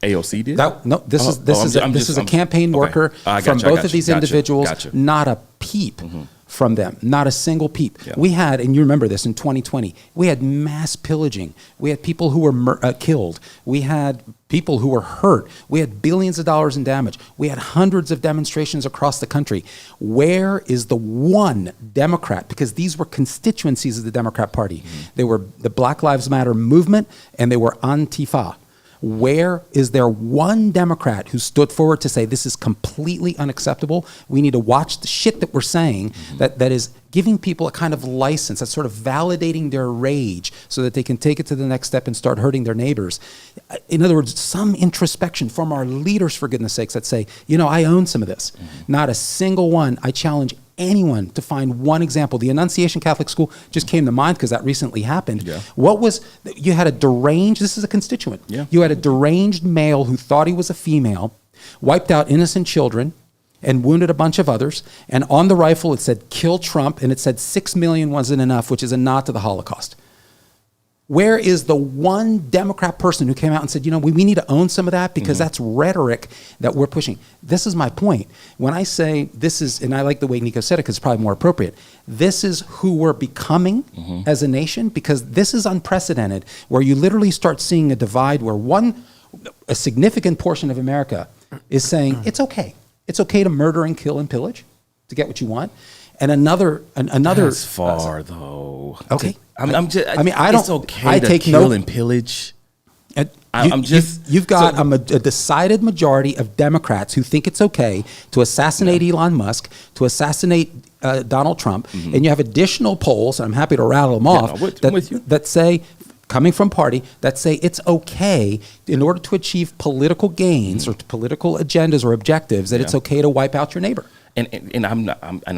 AOC did? This is a campaign worker from both of these individuals. Not a peep from them, not a single peep. Yeah. We had, and you remember this in 2020, we had mass pillaging. We had people who were killed. We had people who were hurt. We had billions of dollars in damage. We had hundreds of demonstrations across the country. Where is the one Democrat? Because these were constituencies of the Democrat Party. They were the Black Lives Matter movement, and they were Antifa. Where is there one Democrat who stood forward to say this is completely unacceptable? We need to watch the shit that we're saying that is giving people a kind of license, that's sort of validating their rage so that they can take it to the next step and start hurting their neighbors. In other words, some introspection from our leaders, for goodness sakes, that say, I own some of this. Not a single one. I challenge anyone to find one example. The Annunciation Catholic School just came to mind because that recently happened. You had a deranged, this is a constituent. You had a deranged male who thought he was a female, wiped out innocent children, and wounded a bunch of others. And on the rifle, it said, kill Trump, and it said 6 million wasn't enough, which is a nod to the Holocaust. Where is the one Democrat person who came out and said, we need to own some of that because that's rhetoric that we're pushing? This is my point. When I say this is, and I like the way Nico said it because it's probably more appropriate, this is who we're becoming as a nation, because this is unprecedented, where you literally start seeing a divide where a significant portion of America is saying, it's okay. It's okay to murder and kill and pillage to get what you want. And another. That's far though. Okay. It's okay to kill and pillage. You've got a decided majority of Democrats who think it's okay to assassinate Elon Musk, to assassinate Donald Trump, and you have additional polls, and I'm happy to rattle them off, that say, coming from party, that say it's okay in order to achieve political gains or political agendas or objectives, that it's okay to wipe out your neighbor. And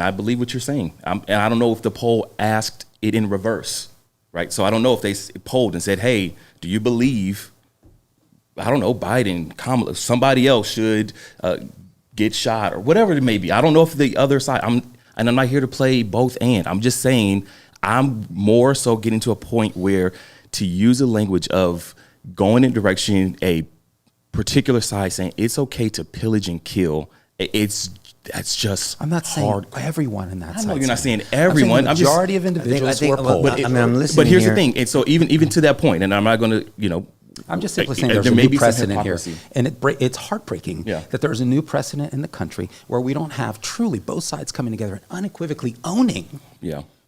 I believe what you're saying. And I don't know if the poll asked it in reverse, right? So I don't know if they polled and said, "Hey, do you believe, I don't know, Biden, Kamala, somebody else should get shot or whatever it may be?" I don't know if the other side. I'm not here to play both and. I'm just saying I'm more so getting to a point where to use the language of going in direction a particular side saying it's okay to pillage and kill. That's just I'm not hard. saying everyone in that. I know you're not saying everyone. I'm saying the majority of individuals who are polled. I'm listening. But here's the thing, and so even to that point, and I'm not going to, I'm just simply saying there's a new precedent here, and it's heartbreaking that there's a new precedent in the country where we don't have truly both sides coming together and unequivocally owning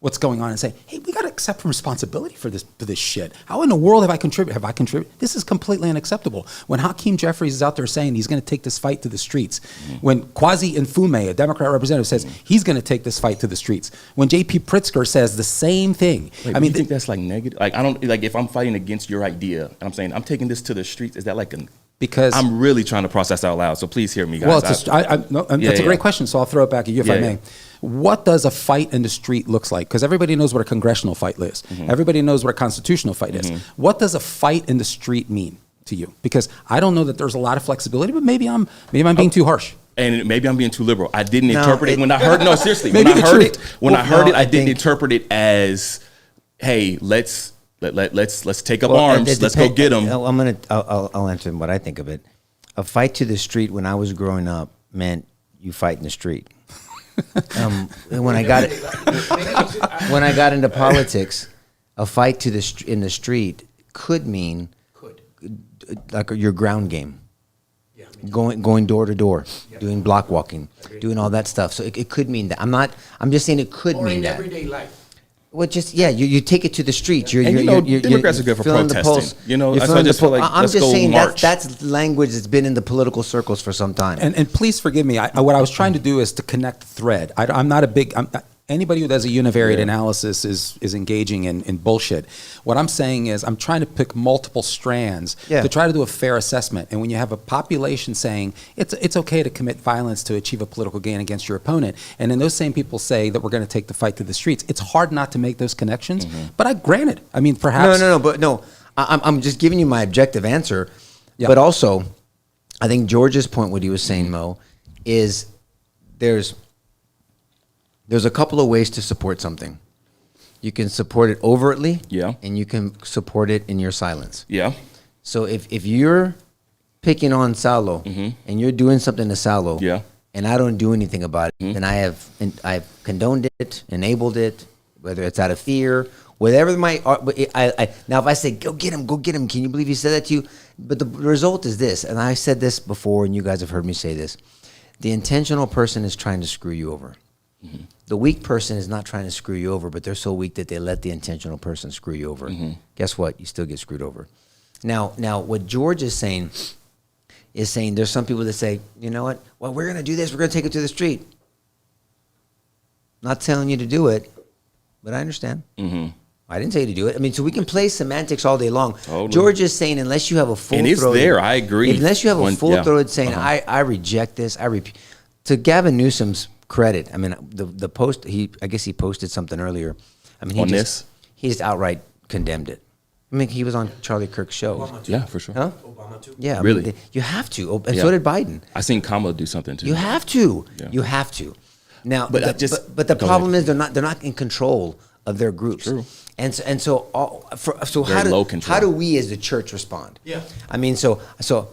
what's going on and say, hey, we got to accept responsibility for this shit. How in the world have I contributed? Have I contributed? This is completely unacceptable. When Hakeem Jeffries is out there saying he's going to take this fight to the streets, when Kwasi Nfume, a Democrat representative, says he's going to take this fight to the streets, when J.P. Pritzker says the same thing. Wait, I mean, you think that's like negative? Like, I don't, like, if I'm fighting against your idea and I'm saying I'm taking this to the streets, is that like because I'm really trying to process out loud, so please hear me, guys. Well, that's a great question, so I'll throw it back at you if I may. What does a fight in the street looks like? Because everybody knows what a congressional fight is. Everybody knows what a constitutional fight is. What does a fight in the street mean to you? Because I don't know that there's a lot of flexibility, but maybe I'm being too harsh. And maybe I'm being too liberal. I didn't interpret it when I heard. No, seriously, when I heard it, I didn't interpret it as, "Hey, let's take up arms. Let's go get them." I'll answer what I think of it. A fight to the street when I was growing up meant you fight in the street. When I got into politics, a fight in the street could mean like your ground game. Going door to door, doing block walking, doing all that stuff. So it could mean that. I'm just saying it could mean that. Everyday life. Well, just you take it to the streets. You're Democrats are good for protesting. That's why I just feel like I'm let's just go saying march. that's language that's been in the political circles for some time. And please forgive me. What I was trying to do is to connect the thread. I'm not a big. Anybody who does a univariate analysis is engaging in bullshit. What I'm saying is I'm trying to pick multiple strands to try to do a fair assessment. And when you have a population saying it's okay to commit violence to achieve a political gain against your opponent, and then those same people say that we're going to take the fight to the streets, it's hard not to make those connections. But granted, I mean, perhaps I'm just giving you my objective answer. Yeah. But also, I think George's point, what he was saying, Mo, is there's a couple of ways to support something. You can support it overtly, and you can support it in your silence. Yeah. So if you're picking on Salo and you're doing something to Salo, and I don't do anything about it, then I've condoned it, enabled it, whether it's out of fear, whatever my now if I say go get him, can you believe he said that to you? But the result is this, and I said this before, and you guys have heard me say this: the intentional person is trying to screw you over. The weak person is not trying to screw you over, but they're so weak that they let the intentional person screw you over. Guess what? You still get screwed over. Now, what George is saying there's some people that say, you know what? Well, we're going to do this. We're going to take it to the street. Not telling you to do it, but I understand. I didn't say you to do it. I mean, so we can play semantics all day long. Totally. George is saying unless you have a full and it's there, I agree. Unless you have a full-throated saying, I reject this. To Gavin Newsom's credit, I mean, the post, I guess he posted something earlier. I mean, he's outright condemned it. I mean, he was on Charlie Kirk's show. Yeah, for sure. Huh? Obama too. Yeah, really. I mean, you have to, and so did Biden. I seen Kamala do something too. You have to. Yeah. You have to. Now, but the problem is they're not in control of their groups. True. And so how do we as the church respond? Yeah. I mean, so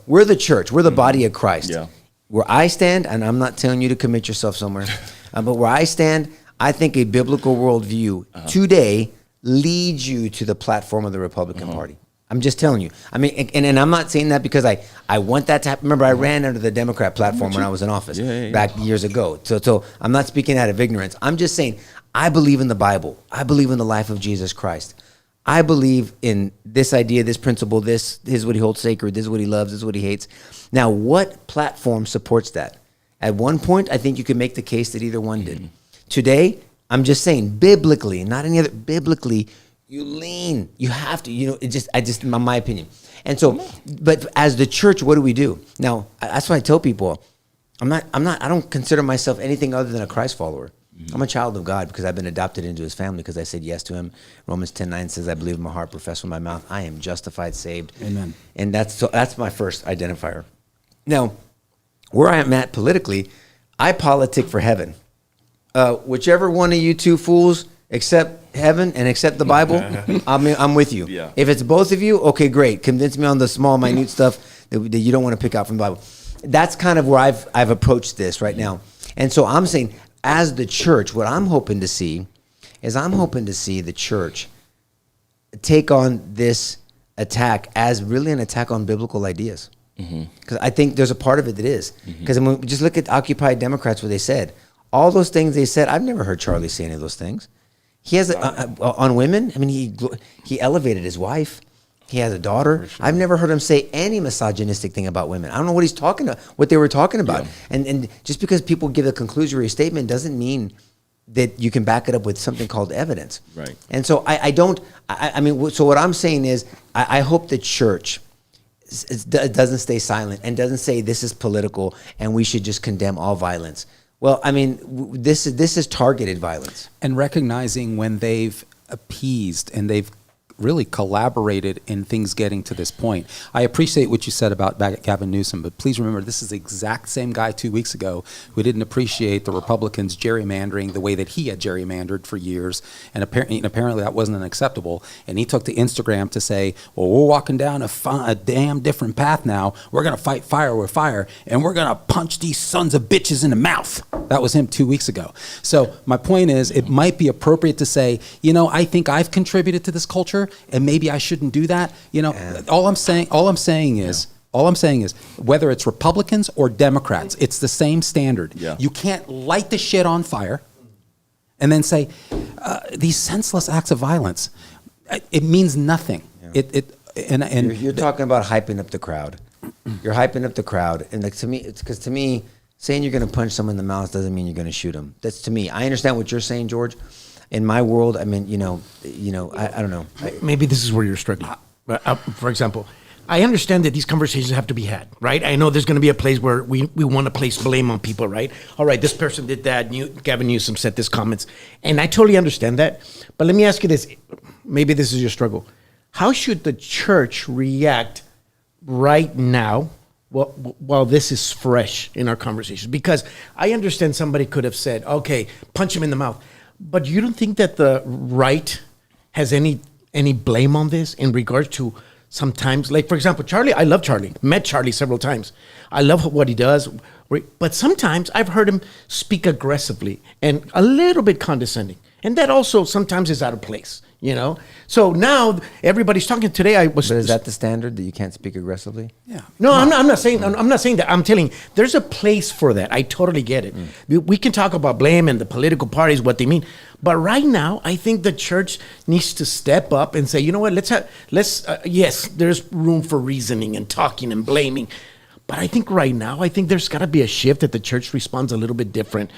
we're the church. We're the body of Christ. Yeah. Where I stand, and I'm not telling you to commit yourself somewhere, but where I stand, I think a biblical worldview today leads you to the platform of the Republican Party. I'm just telling you. I mean, and I'm not saying that because I want that to happen. Remember, I ran under the Democrat platform when I was in office back years ago. So I'm not speaking out of ignorance. I'm just saying I believe in the Bible. I believe in the life of Jesus Christ. I believe in this idea, this principle, this is what he holds sacred, this is what he loves, this is what he hates. Now, what platform supports that? At one point, I think you could make the case that either one did. Today, I'm just saying, biblically, not any other, biblically, you have to, my opinion. And so, but as the church, what do we do? Now, that's why I tell people, I don't consider myself anything other than a Christ follower. I'm a child of God because I've been adopted into his family because I said yes to him. Romans 10:9 says, I believe in my heart, profess with my mouth. I am justified, saved. Amen. And that's my first identifier. Now, where I am at politically, I politic for heaven. Whichever one of you two fools accept heaven and accept the Bible, I'm with you. Yeah. If it's both of you, okay, great. Convince me on the small, minute stuff that you don't want to pick out from the Bible. That's kind of where I've approached this right now. And so I'm saying, as the church, what I'm hoping to see is the church take on this attack as really an attack on biblical ideas. Because I think there's a part of it that is. Because when we just look at Occupy Democrats, what they said, all those things they said, I've never heard Charlie say any of those things. He has on women. I mean, he elevated his wife. He has a daughter. Sure. I've never heard him say any misogynistic thing about women. I don't know what they were talking about. Yeah. And just because people give a conclusory statement doesn't mean that you can back it up with something called evidence. Right. And so I mean, so what I'm saying is, I hope the church doesn't stay silent and doesn't say this is political and we should just condemn all violence. Well, I mean, this is targeted violence. And recognizing when they've appeased and they've really collaborated in things getting to this point. I appreciate what you said about Gavin Newsom, but please remember this is the exact same guy 2 weeks ago who didn't appreciate the Republicans gerrymandering the way that he had gerrymandered for years, and apparently that wasn't acceptable. And he took to Instagram to say, well, we're walking down a damn different path now. We're going to fight fire with fire, and we're going to punch these sons of bitches in the mouth. That was him 2 weeks ago. So my point is, it might be appropriate to say, I think I've contributed to this culture, and maybe I shouldn't do that. All I'm saying is, whether it's Republicans or Democrats, it's the same standard. Yeah. You can't light the shit on fire and then say these senseless acts of violence. It means nothing. Yeah. And you're talking about hyping up the crowd. You're hyping up the crowd, and to me, saying you're going to punch someone in the mouth doesn't mean you're going to shoot them. That's to me. I understand what you're saying, George. In my world, I mean, I don't know. Maybe this is where you're struggling. For example, I understand that these conversations have to be had, right? I know there's going to be a place where we want to place blame on people, right? All right, this person did that. Gavin Newsom said this comments. And I totally understand that. But let me ask you this. Maybe this is your struggle. How should the church react right now while this is fresh in our conversations? Because I understand somebody could have said, okay, punch him in the mouth. But you don't think that the right has any blame on this in regards to sometimes, like, for example, Charlie, I love Charlie, met Charlie several times. I love what he does. But sometimes I've heard him speak aggressively and a little bit condescending. And that also sometimes is out of place, So now everybody's talking. Today But is that the standard, that you can't speak aggressively? Yeah. No, I'm not saying that. I'm telling you, there's a place for that. I totally get it. We can talk about blame and the political parties, what they mean. But right now, I think the church needs to step up and say, you know what, yes, there's room for reasoning and talking and blaming. But I think right now, there's got to be a shift that the church responds a little bit different,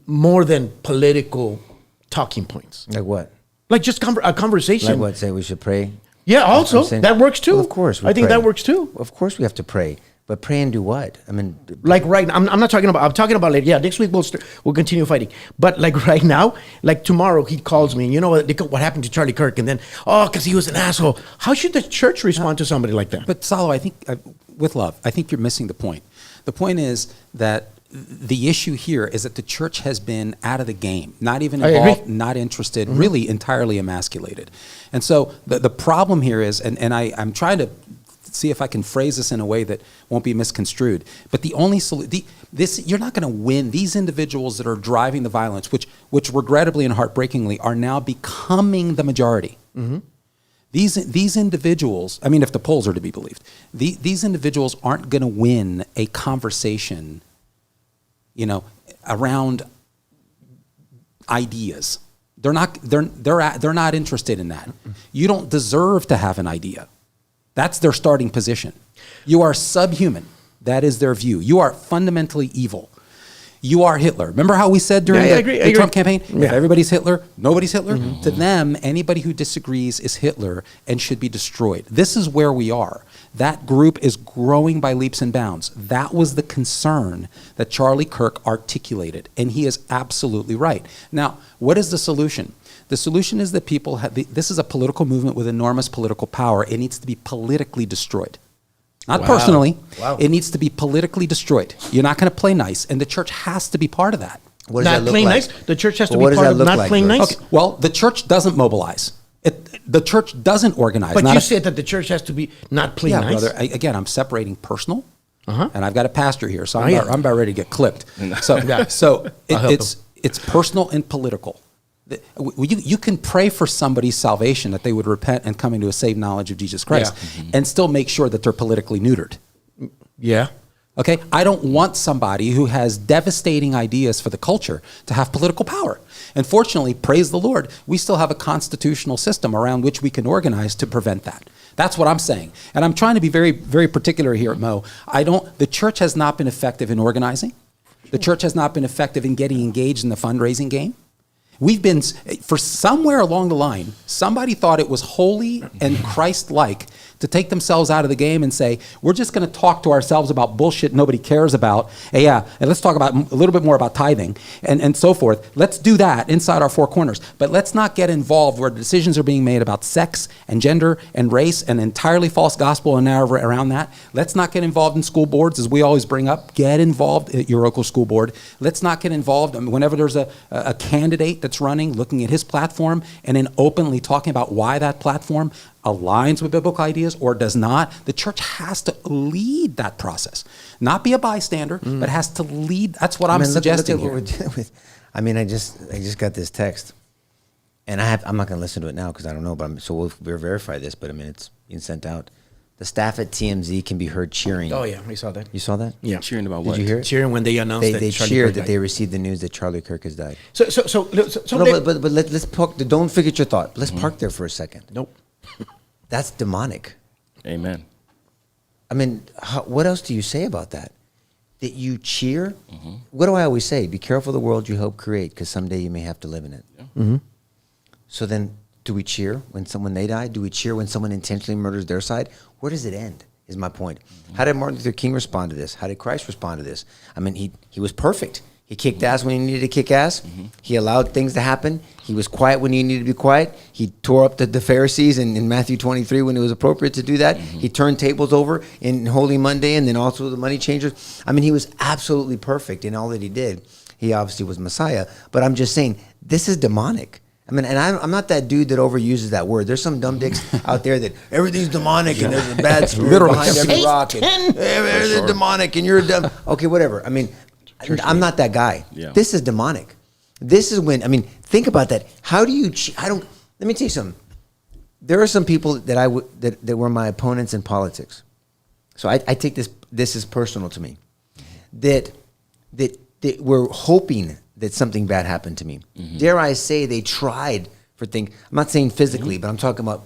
more than political talking points. Like what? Like just a conversation. Like what? Say we should pray? Yeah, also, that works too. Well, of course. I think that works too. Of course we have to pray. But pray and do what? I mean... Like right now, I'm not talking about... I'm talking about, like, next week we'll continue fighting. But like right now, like tomorrow he calls me, and what happened to Charlie Kirk? And then, because he was an asshole. How should the church respond to somebody like that? But Salo, I think, with love, I think you're missing the point. The point is that the issue here is that the church has been out of the game, not even involved, not interested, really entirely emasculated. And so the problem here is, and I'm trying to see if I can phrase this in a way that won't be misconstrued, but the only you're not going to win. These individuals that are driving the violence, which regrettably and heartbreakingly are now becoming the majority. Mm-hmm. These individuals, I mean, if the polls are to be believed, these individuals aren't going to win a conversation around ideas. They're not interested in that. You don't deserve to have an idea. That's their starting position. You are subhuman. That is their view. You are fundamentally evil. You are Hitler. Remember how we said during the Trump campaign, if everybody's Hitler, nobody's Hitler? Mm-hmm. To them, anybody who disagrees is Hitler and should be destroyed. This is where we are. That group is growing by leaps and bounds. That was the concern that Charlie Kirk articulated, and he is absolutely right. Now, what is the solution? The solution is that people this is a political movement with enormous political power. It needs to be politically destroyed. Not personally. Wow. It needs to be politically destroyed. You're not going to play nice, and the church has to be part of that. What does that look playing like? Nice? The church has to be part of not playing nice? Okay. Well, the church doesn't mobilize. The church doesn't organize. But you said that the church has to be not playing nice? Yeah, brother. Again, I'm separating personal, and I've got a pastor here, so I'm about ready to get clipped. So it's personal and political. You can pray for somebody's salvation, that they would repent and come into a saved knowledge of Jesus Christ, and still make sure that they're politically neutered. Yeah. Okay, I don't want somebody who has devastating ideas for the culture to have political power. And fortunately, praise the Lord, we still have a constitutional system around which we can organize to prevent that. That's what I'm saying. And I'm trying to be very, very particular here at Mo. The church has not been effective in organizing. The church has not been effective in getting engaged in the fundraising game. We've been, for somewhere along the line, somebody thought it was holy and Christ-like to take themselves out of the game and say, we're just going to talk to ourselves about bullshit nobody cares about. And let's talk about a little bit more about tithing and so forth. Let's do that inside our four corners. But let's not get involved where decisions are being made about sex and gender and race and entirely false gospel and narrative around that. Let's not get involved in school boards, as we always bring up. Get involved at your local school board. Let's not get involved whenever there's a candidate that's running, looking at his platform and then openly talking about why that platform aligns with biblical ideas or does not. The church has to lead that process, not be a bystander, but has to lead. That's what I'm suggesting look at what we're dealing with. I mean, I just got this text, and I'm not going to listen to it now because I don't know. But so we'll verify this. But I mean, it's being sent out. The staff at TMZ can be heard cheering. Oh yeah, we saw that. You saw that? Yeah. Cheering about what? Did you hear it? Cheering when they announced that They Charlie cheered Kirk that died. they received the news that Charlie Kirk has died. So No, but let's park. Don't forget your thought. Let's park there for a second. nope. That's demonic. Amen. I mean, what else do you say about that? That you cheer? What do I always say? Be careful of the world you help create, because someday you may have to live in it. Yeah. So then, do we cheer when they die? Do we cheer when someone intentionally murders their side? Where does it end, is my point. How did Martin Luther King respond to this? How did Christ respond to this? I mean, he was perfect. He kicked ass when he needed to kick ass. He allowed things to happen. He was quiet when he needed to be quiet. He tore up the Pharisees in Matthew 23 when it was appropriate to do that. He turned tables over in Holy Monday and then also the money changers. I mean, he was absolutely perfect in all that he did. He obviously was Messiah. But I'm just saying, this is demonic. I mean, and I'm not that dude that overuses that word. There's some dumb dicks out there that everything's demonic and there's a bad spirit behind every rock. And everything's demonic and you're dumb. Okay, whatever. I mean, I'm not that guy. Yeah. This is demonic. This is when, I mean, think about that. How do you, let me tell you something. There are some people that that were my opponents in politics. So I take this is personal to me. That were hoping that something bad happened to me. Dare I say they tried for things. I'm not saying physically, but I'm talking about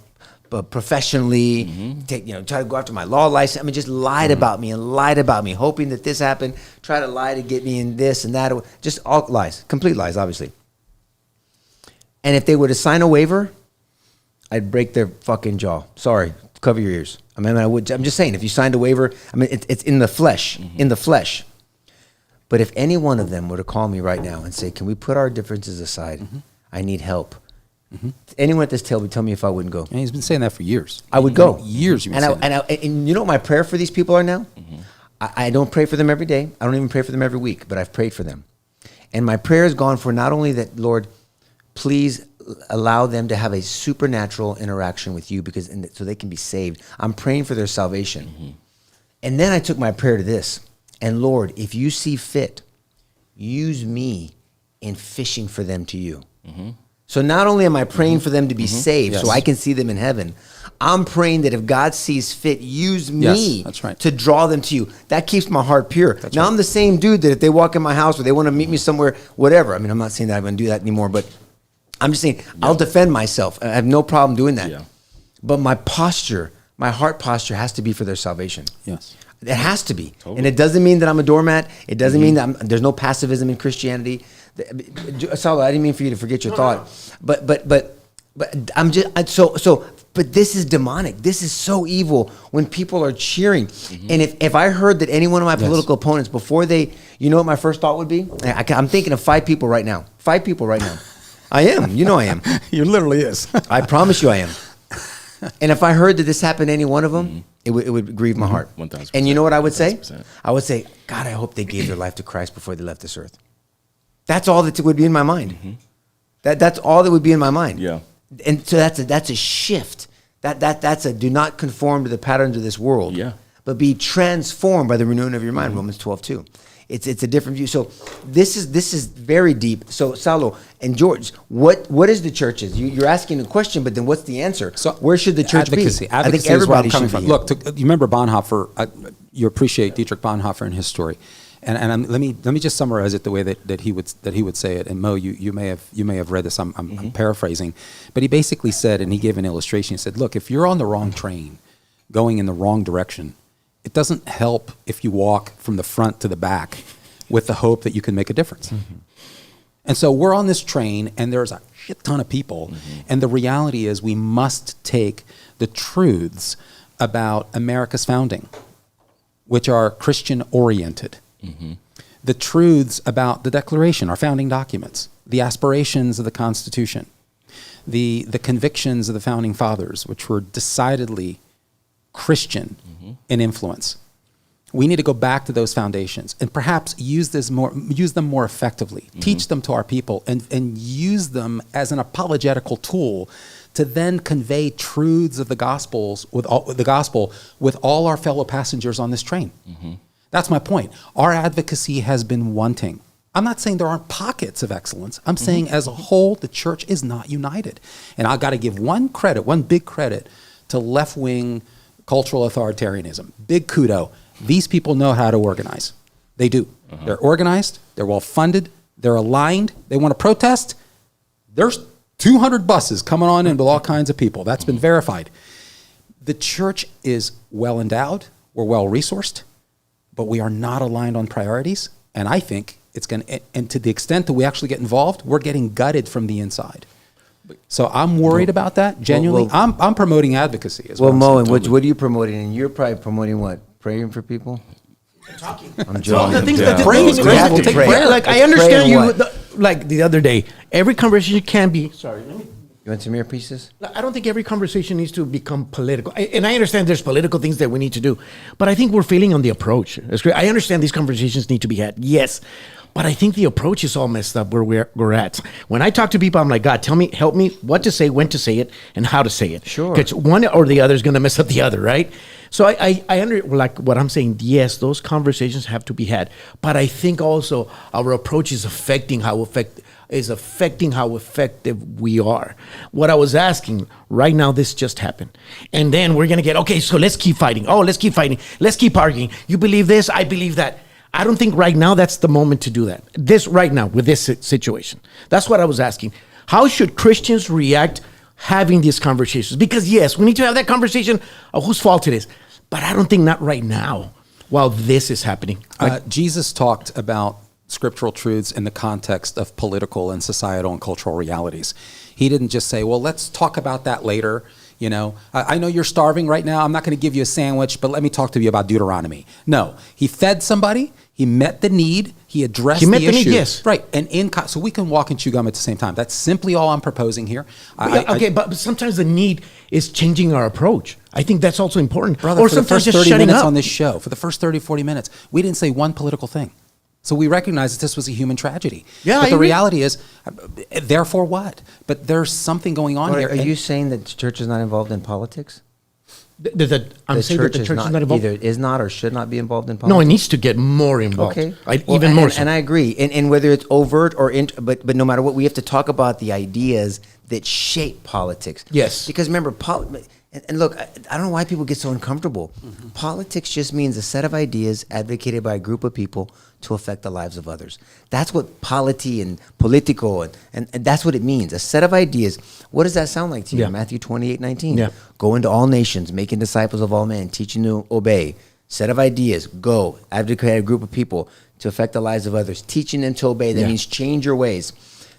professionally, try to go after my law license. I mean, just lied about me, hoping that this happened, try to lie to get me in this and that. Just all lies, complete lies, obviously. And if they were to sign a waiver, I'd break their fucking jaw. Sorry, cover your ears. I mean, I'm just saying, if you signed a waiver, I mean, it's in the flesh, But if any one of them were to call me right now and say, can we put our differences aside? I need help. Anyone at this table would tell me if I wouldn't go. And he's been saying that for years. I would go. Years you've been saying that. And you know what my prayer for these people are now? I don't pray for them every day. I don't even pray for them every week, but I've prayed for them. And my prayer has gone for not only that, Lord, please allow them to have a supernatural interaction with you so they can be saved. I'm praying for their salvation. And then I took my prayer to this. And Lord, if you see fit, use me in fishing for them to you. So not only am I praying for them to be saved so I can see them in heaven, I'm praying that if God sees fit, use me to draw them to you. That keeps my heart pure. I'm the same dude that if they walk in my house or they want to meet me somewhere, whatever. I mean, I'm not saying that I'm going to do that anymore, but I'm just saying I'll defend myself. I have no problem doing that. Yeah. But my posture, my heart posture has to be for their salvation. Yes. It has to be. Totally. And it doesn't mean that I'm a doormat. It doesn't mean that there's no passivism in Christianity. Saulo, I didn't mean for you to forget your thought. But I'm just but this is demonic. This is so evil when people are cheering. And if I heard that any one of my political opponents before you know what my first thought would be? I'm thinking of 5 people right now. 5 people right now. I am. You know I am. You literally is. I promise you I am. And if I heard that this happened to any one of them, it would grieve my heart. 1,000%. And you know what I would say? 1,000%. I would say, God, I hope they gave their life to Christ before they left this earth. That's all that would be in my mind. That's all that would be in my mind. Yeah. And so that's a shift. That's a do not conform to the patterns of this world. Yeah. But be transformed by the renewing of your mind. Romans 12:2. It's a different view. So this is very deep. So Saulo and George, what is the churches? You're asking a question, but then what's the answer? So where should the church advocacy. be? Advocacy I think everybody is where I'm should coming from. be. Look, you remember Bonhoeffer? you appreciate Dietrich Bonhoeffer and his story. Let me just summarize it the way that he would say it. And Mo, you may have read this. I'm paraphrasing, but he basically said, and he gave an illustration. He said, "Look, if you're on the wrong train, going in the wrong direction, it doesn't help if you walk from the front to the back with the hope that you can make a difference." And so we're on this train, and there's a shit ton of people, and the reality is we must take the truths about America's founding, which are Christian-oriented. The truths about the Declaration, our founding documents, the aspirations of the Constitution, the convictions of the founding fathers, which were decidedly Christian in influence. We need to go back to those foundations and perhaps use them more effectively, teach them to our people, and use them as an apologetical tool to then convey truths of the gospel with all our fellow passengers on this train. That's my point. Our advocacy has been wanting. I'm not saying there aren't pockets of excellence. I'm saying as a whole, the church is not united. And I've got to give one big credit to left-wing cultural authoritarianism. Big kudo. These people know how to organize. They do. They're organized. They're well-funded. They're aligned. They want to protest. There's 200 buses coming on in with all kinds of people. That's been verified. The church is well-endowed. We're well-resourced. But we are not aligned on priorities, and I think it's going to, and to the extent that we actually get involved, we're getting gutted from the inside. So I'm worried about that, genuinely. I'm promoting advocacy as well. Well, Mo, and what are you promoting? And you're probably promoting what? Praying for people? Talking. I'm joking. The things Yeah. Praise, that grace, we'll take prayer. like I It's understand praying you. what? Like the other day, every conversation can be. Sorry, let me. You want some more pieces? I don't think every conversation needs to become political. And I understand there's political things that we need to do, but I think we're failing on the approach. It's great. I understand these conversations need to be had, yes, but I think the approach is all messed up where we're at. When I talk to people, I'm like, God, tell me, help me what to say, when to say it, and how to say it. Sure. Because one or the other is going to mess up the other, right? So I like what I'm saying, yes, those conversations have to be had, but I think also our approach is affecting how effective we are. What I was asking, right now, this just happened. And then we're going to get, okay, so let's keep fighting. Oh, let's keep fighting. Let's keep arguing. You believe this, I believe that. I don't think right now that's the moment to do that. This right now, with this situation. That's what I was asking. How should Christians react having these conversations? Because yes, we need to have that conversation of whose fault it is. But I don't think not right now while this is happening. Jesus talked about scriptural truths in the context of political and societal and cultural realities. He didn't just say, well, let's talk about that later. You know, I know you're starving right now. I'm not going to give you a sandwich, but let me talk to you about Deuteronomy. No, he fed somebody. He met the need. He addressed the issue. Need, yes. Right. And so we can walk and chew gum at the same time. That's simply all I'm proposing here. But sometimes the need is changing our approach. I think that's also important. Brother, or for the sometimes first just 30 shutting minutes up. on this show, for the first 30, 40 minutes, we didn't say one political thing. So we recognize that this was a human tragedy. Yeah, but the reality is, therefore what? But there's something going on here. Are you saying that the church is not involved in politics? I'm saying that the church is not involved. Either is not or should not be involved in politics. No, it needs to get more involved. Okay, even more so. And I agree. And whether it's overt or but no matter what, we have to talk about the ideas that shape politics. Yes. Because remember, and look, I don't know why people get so uncomfortable. Mm-hmm. Politics just means a set of ideas advocated by a group of people to affect the lives of others. That's what polity and politico, and that's what it means. A set of ideas. What does that sound like to you? Yeah. Matthew 28:19. Yeah. Go into all nations, making disciples of all men, teaching to obey. Set of ideas. Go. Advocate a group of people to affect the lives of others. Teaching them to obey. That means change your ways.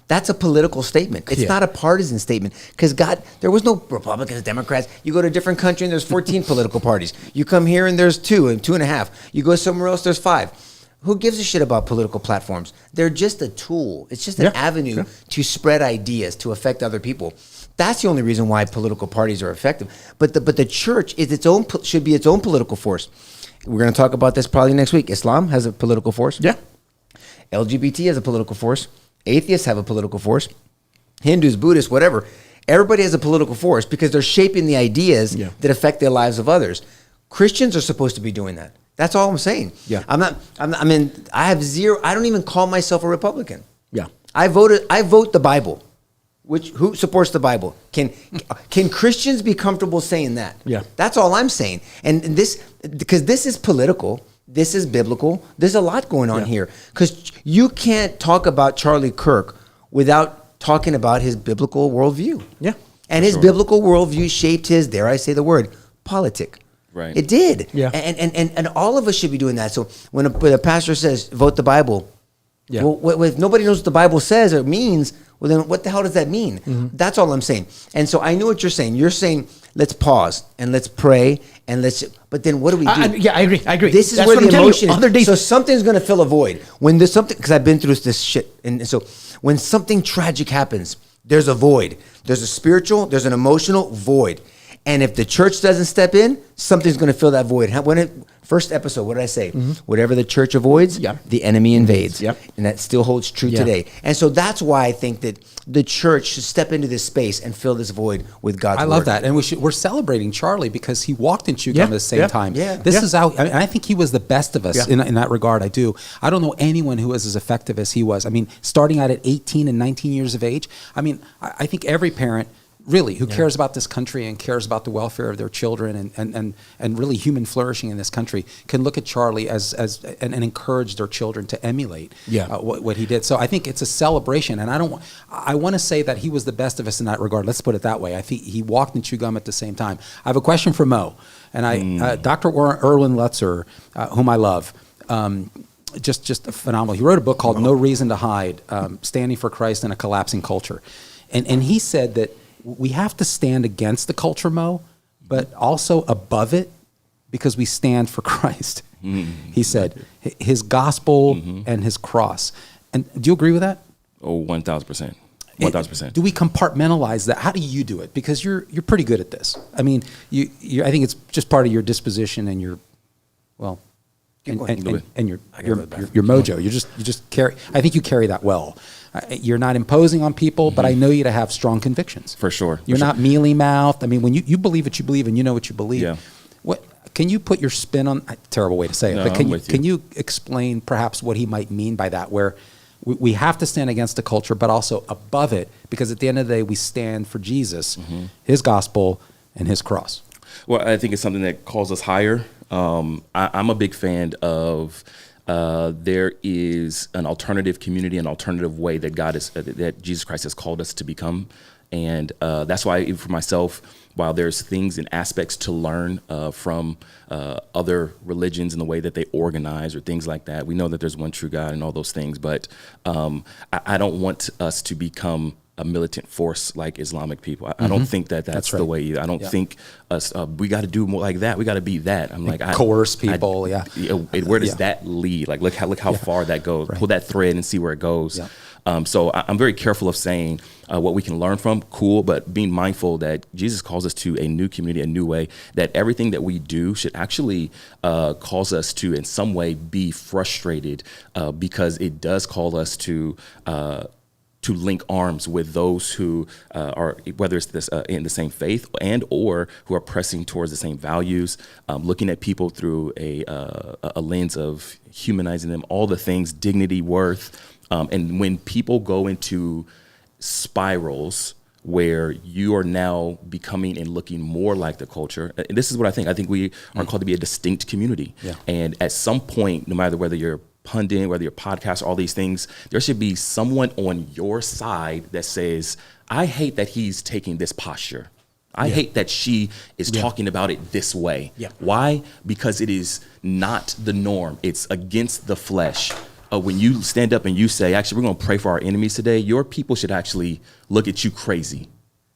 That's a political statement. It's not a partisan statement. Because God, there was no Republicans, Democrats. You go to a different country and there's 14 political parties. You come here and there's 2 and 2.5. You go somewhere else, there's 5. Who gives a shit about political platforms? They're just a tool. It's just an avenue to spread ideas, to affect other people. That's the only reason why political parties are effective. But the church is should be its own political force. We're going to talk about this probably next week. Islam has a political force. Yeah. LGBT has a political force. Atheists have a political force. Hindus, Buddhists, whatever. Everybody has a political force because they're shaping the ideas that affect the lives of others. Christians are supposed to be doing that. That's all I'm saying. Yeah. I have zero. I don't even call myself a Republican. Yeah. I vote the Bible. Who supports the Bible? Can Christians be comfortable saying that? Yeah. That's all I'm saying. And this, because this is political, this is biblical. There's a lot going on here. Because you can't talk about Charlie Kirk without talking about his biblical worldview. Yeah. And his biblical worldview shaped his, dare I say the word, politic. Right. It did. Yeah. And all of us should be doing that. So when a pastor says, vote the Bible, Yeah. well, if nobody knows what the Bible says or means, well, then what the hell does that mean? That's all I'm saying. And so I know what you're saying. You're saying, let's pause and let's pray and but then what do we do? I agree. This is That's where what the I'm telling you. emotion Other is. days, So something's going to fill a void. When there's something, because I've been through this shit. And so when something tragic happens, there's a void. There's a spiritual, there's an emotional void. And if the church doesn't step in, something's going to fill that void. First episode, what did I say? Whatever the church avoids, the enemy invades. Yep. And that still holds true today. And so that's why I think that the church should step into this space and fill this void with God's word. I love that. And we're celebrating Charlie because he walked and chewed gum at the same time. Yeah. This is how, I think he was the best of us in that regard. I do. I don't know anyone who was as effective as he was. I mean, starting out at 18 and 19 years of age, I mean, I think every parent really who cares about this country and cares about the welfare of their children and really human flourishing in this country can look at Charlie and encourage their children to emulate what he did. So I think it's a celebration, and I want to say that he was the best of us in that regard. Let's put it that way. I think he walked and chewed gum at the same time. I have a question for Mo, and Dr. Erwin Lutzer, whom I love. Just phenomenal. He wrote a book called No Reason to Hide, Standing for Christ in a Collapsing Culture. And he said that we have to stand against the culture, Mo, but also above it because we stand for Christ. He said his gospel and his cross. And do you agree with that? Oh, 1,000%. 1,000%. Do we compartmentalize that? How do you do it? Because you're pretty good at this. I mean, I think it's just part of your disposition and your, well, and your mojo. You just carry. I think you carry that well. You're not imposing on people, but I know you to have strong convictions. For sure. You're not mealy-mouthed. I mean, when you believe what you believe and you know what you believe. Yeah. What can you put your spin on? Terrible way to say it, no, but can you explain perhaps what he might mean by that? Where we have to stand against the culture, but also above it, because at the end of the day, we stand for Jesus, his gospel, and his cross. Well, I think it's something that calls us higher. I'm a big fan of there is an alternative community, an alternative way that that Jesus Christ has called us to become. And that's why, even for myself, while there's things and aspects to learn from other religions and the way that they organize or things like that, we know that there's one true God and all those things. But I don't want us to become a militant force like Islamic people. I don't think that's the way. I don't think us. We got to do more like that. We got to be that. I'm like coerce people. Where does that lead? Like look how far that goes. Pull that thread and see where it goes. Yeah. So I'm very careful of saying what we can learn from. Cool, but being mindful that Jesus calls us to a new community, a new way. That everything that we do should actually cause us to, in some way, be frustrated because it does call us to link arms with those who are, whether it's in the same faith and or who are pressing towards the same values, looking at people through a lens of humanizing them, all the things, dignity, worth. And when people go into spirals where you are now becoming and looking more like the culture, and this is what I think we are called to be a distinct community. Yeah. And at some point, no matter whether you're pundit, whether you're podcast, all these things, there should be someone on your side that says, I hate that he's taking this posture. I hate that she is talking about it this way. Yeah. Why? Because it is not the norm. It's against the flesh. When you stand up and you say, actually, we're going to pray for our enemies today, your people should actually look at you crazy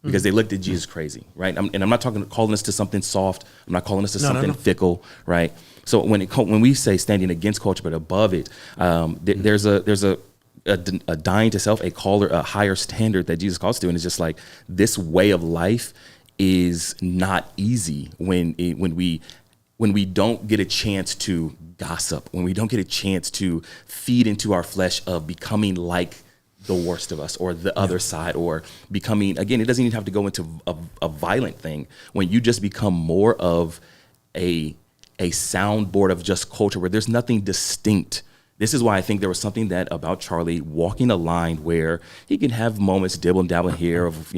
because they looked at Jesus crazy, right? And I'm not calling us to something soft. I'm not calling us to something fickle, right? So when we say standing against culture but above it, there's a dying to self, a higher standard that Jesus calls to, and it's just like this way of life is not easy when we don't get a chance to gossip, when we don't get a chance to feed into our flesh of becoming like the worst of us or the other side, or becoming, again, it doesn't even have to go into a violent thing. When you just become more of a soundboard of just culture where there's nothing distinct This is why I think there was something that about Charlie walking a line where he can have moments dibble and dabble here of,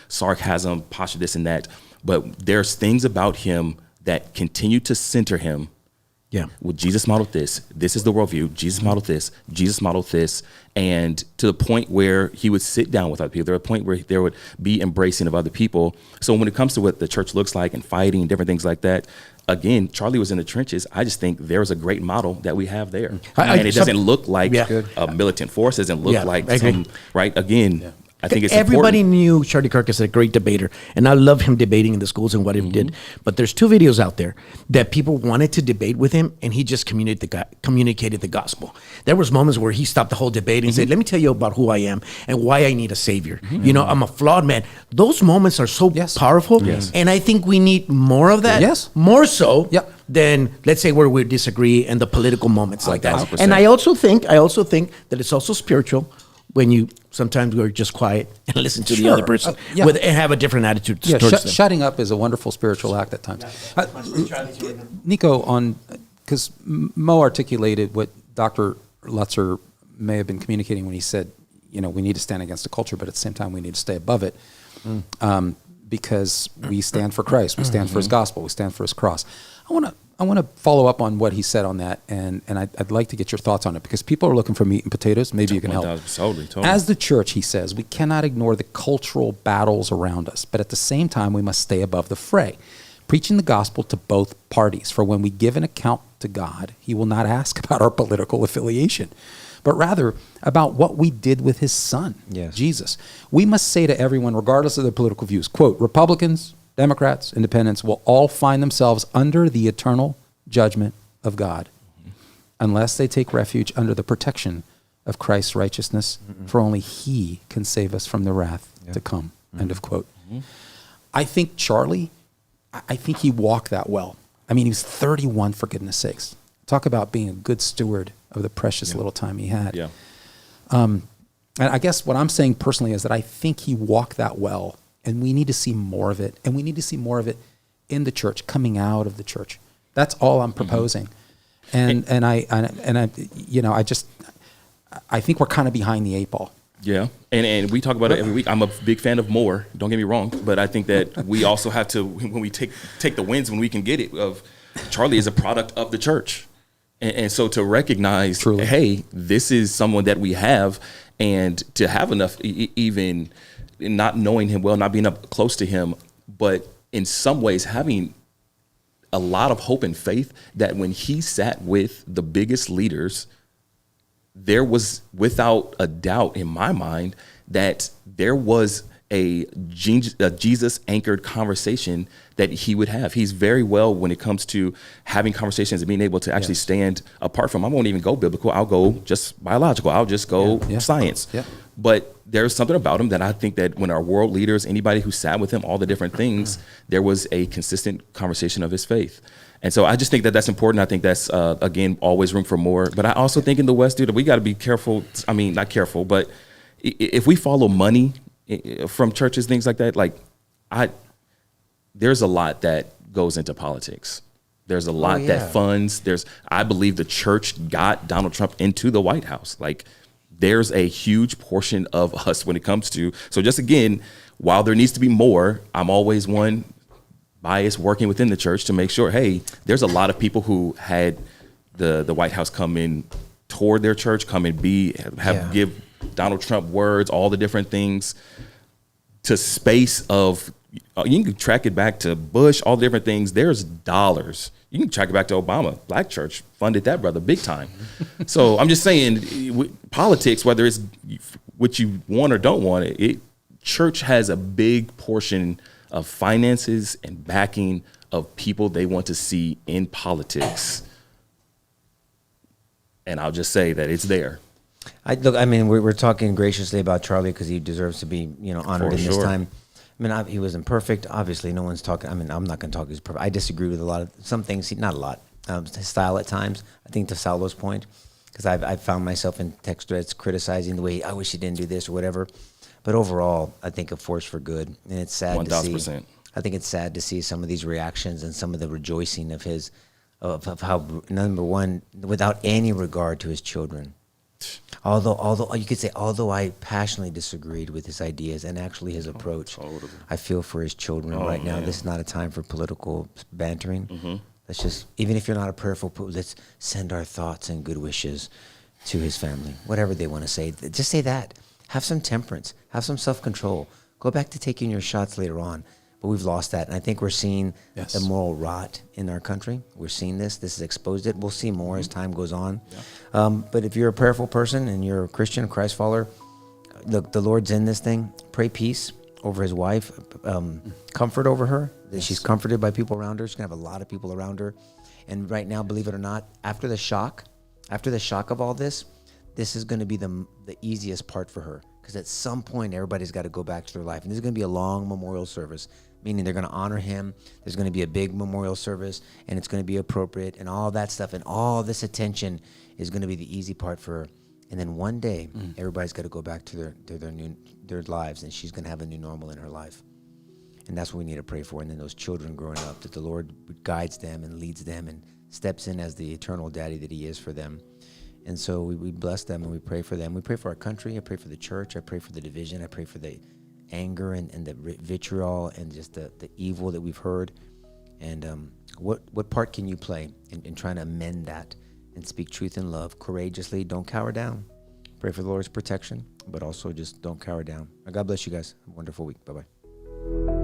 sarcasm, posture, this and that. But there's things about him that continue to center him. Yeah. Well, Jesus modeled this. This is the worldview. Jesus modeled this. Jesus modeled this. And to the point where he would sit down with other people. There was a point where there would be embracing of other people. So when it comes to what the church looks like and fighting and different things like that, again, Charlie was in the trenches. I just think there's a great model that we have there. And it doesn't look like a militant force. It doesn't look like some, right? Again, I think it's everybody important. knew Charlie Kirk as a great debater, and I love him debating in the schools and what he did. But there's 2 videos out there that people wanted to debate with him, and he just communicated the gospel. There was moments where he stopped the whole debate and said, "Let me tell you about who I am and why I need a savior. I'm a flawed man." Those moments are so powerful, and I think we need more of that. Yes. More so than, let's say, where we disagree and the political moments like that. 1,000%. And I also think that it's also spiritual when you sometimes we're just quiet and listen to the other person and have a different attitude towards them. Shutting up is a wonderful spiritual act at times. Nico, because Mo articulated what Dr. Lutzer may have been communicating when he said, we need to stand against the culture, but at the same time we need to stay above it, because we stand for Christ, we stand for His gospel, we stand for His cross. I want to follow up on what he said on that, and I'd like to get your thoughts on it, because people are looking for meat and potatoes. Maybe you can help. Totally. As the church, he says, we cannot ignore the cultural battles around us, but at the same time, we must stay above the fray, preaching the gospel to both parties. For when we give an account to God, He will not ask about our political affiliation, but rather about what we did with His Son, Jesus. We must say to everyone, regardless of their political views, quote, Republicans, Democrats, Independents will all find themselves under the eternal judgment of God unless they take refuge under the protection of Christ's righteousness, for only He can save us from the wrath to come. End of quote. I think Charlie, I think he walked that well. I mean, he was 31, for goodness sakes. Talk about being a good steward of the precious little time he had. And I guess what I'm saying personally is that I think he walked that well. And we need to see more of it. And we need to see more of it in the church, coming out of the church. That's all I'm proposing. And I think we're kind of behind the 8 ball. Yeah. And we talk about it every week. I'm a big fan of more, don't get me wrong. But I think that we also have to, when we take the wins, when we can get it, of Charlie is a product of the church. And so to recognize, Truly. Hey, this is someone that we have, and to have enough, even not knowing him well, not being up close to him, but in some ways having a lot of hope and faith that when he sat with the biggest leaders, there was, without a doubt in my mind, that there was a Jesus anchored conversation that he would have. He's very well when it comes to having conversations and being able to actually stand apart from. I won't even go biblical. I'll go just biological. I'll just go science. But there's something about him that I think that when our world leaders, anybody who sat with him, all the different things, there was a consistent conversation of his faith. And so I just think that that's important. I think that's, again, always room for more. But I also think in the West, dude, we got to be careful. I mean, not careful, but if we follow money from churches, things like that, there's a lot that goes into politics. There's a lot that funds. I believe the church got Donald Trump into the White House. There's a huge portion of us when it comes to, so just again, while there needs to be more, I'm always one bias working within the church to make sure, hey, there's a lot of people who had the White House come in toward their church, come and give Donald Trump words, all the different things, to space of, you can track it back to Bush, all the different things. There's dollars. You can track it back to Obama. Black church funded that brother big time. So I'm just saying, politics, whether it's what you want or don't want, church has a big portion of finances and backing of people they want to see in politics. And I'll just say that it's there. We're talking graciously about Charlie because he deserves to be, honored For in this sure. time. He wasn't perfect. Obviously, no one's talking. I'm not going to talk. He's perfect. I disagree with a lot of some things. Not a lot. His style at times. I think to Saulo's point, because I've found myself in text threads criticizing the way I wish he didn't do this or whatever. But overall, I think a force for good, and it's sad 1,000%. to see. I think it's sad to see some of these reactions and some of the rejoicing of of how, number one, without any regard to his children. Although you could say, although I passionately disagreed with his ideas and actually his approach, totally. I feel for his children right now. man. This is not a time for political bantering. Let's just, even if you're not a prayerful, let's send our thoughts and good wishes to his family. Whatever they want to say, just say that. Have some temperance. Have some self-control. Go back to taking your shots later on. But we've lost that. And I think we're seeing Yes. the moral rot in our country. We're seeing this. This has exposed it. We'll see more as time goes on. But if you're a prayerful person and you're a Christian, Christ follower, the Lord's in this thing. Pray peace over his wife. Comfort over her. That she's comforted by people around her. She's going to have a lot of people around her. And right now, believe it or not, after the shock of all this, this is going to be the easiest part for her. Because at some point, everybody's got to go back to their life. And this is going to be a long memorial service, meaning they're going to honor him. There's going to be a big memorial service, and it's going to be appropriate, and all that stuff. And all this attention is going to be the easy part for her. And then one day, everybody's got to go back to their lives, and she's going to have a new normal in her life. And that's what we need to pray for. And then those children growing up, that the Lord guides them and leads them and steps in as the eternal daddy that he is for them. And so we bless them and we pray for them. We pray for our country. I pray for the church. I pray for the division. I pray for the anger and the vitriol and just the evil that we've heard. And what part can you play in trying to amend that and speak truth in love courageously? Don't cower down. Pray for the Lord's protection, but also just don't cower down. God bless you guys. Have a wonderful week. Bye-bye.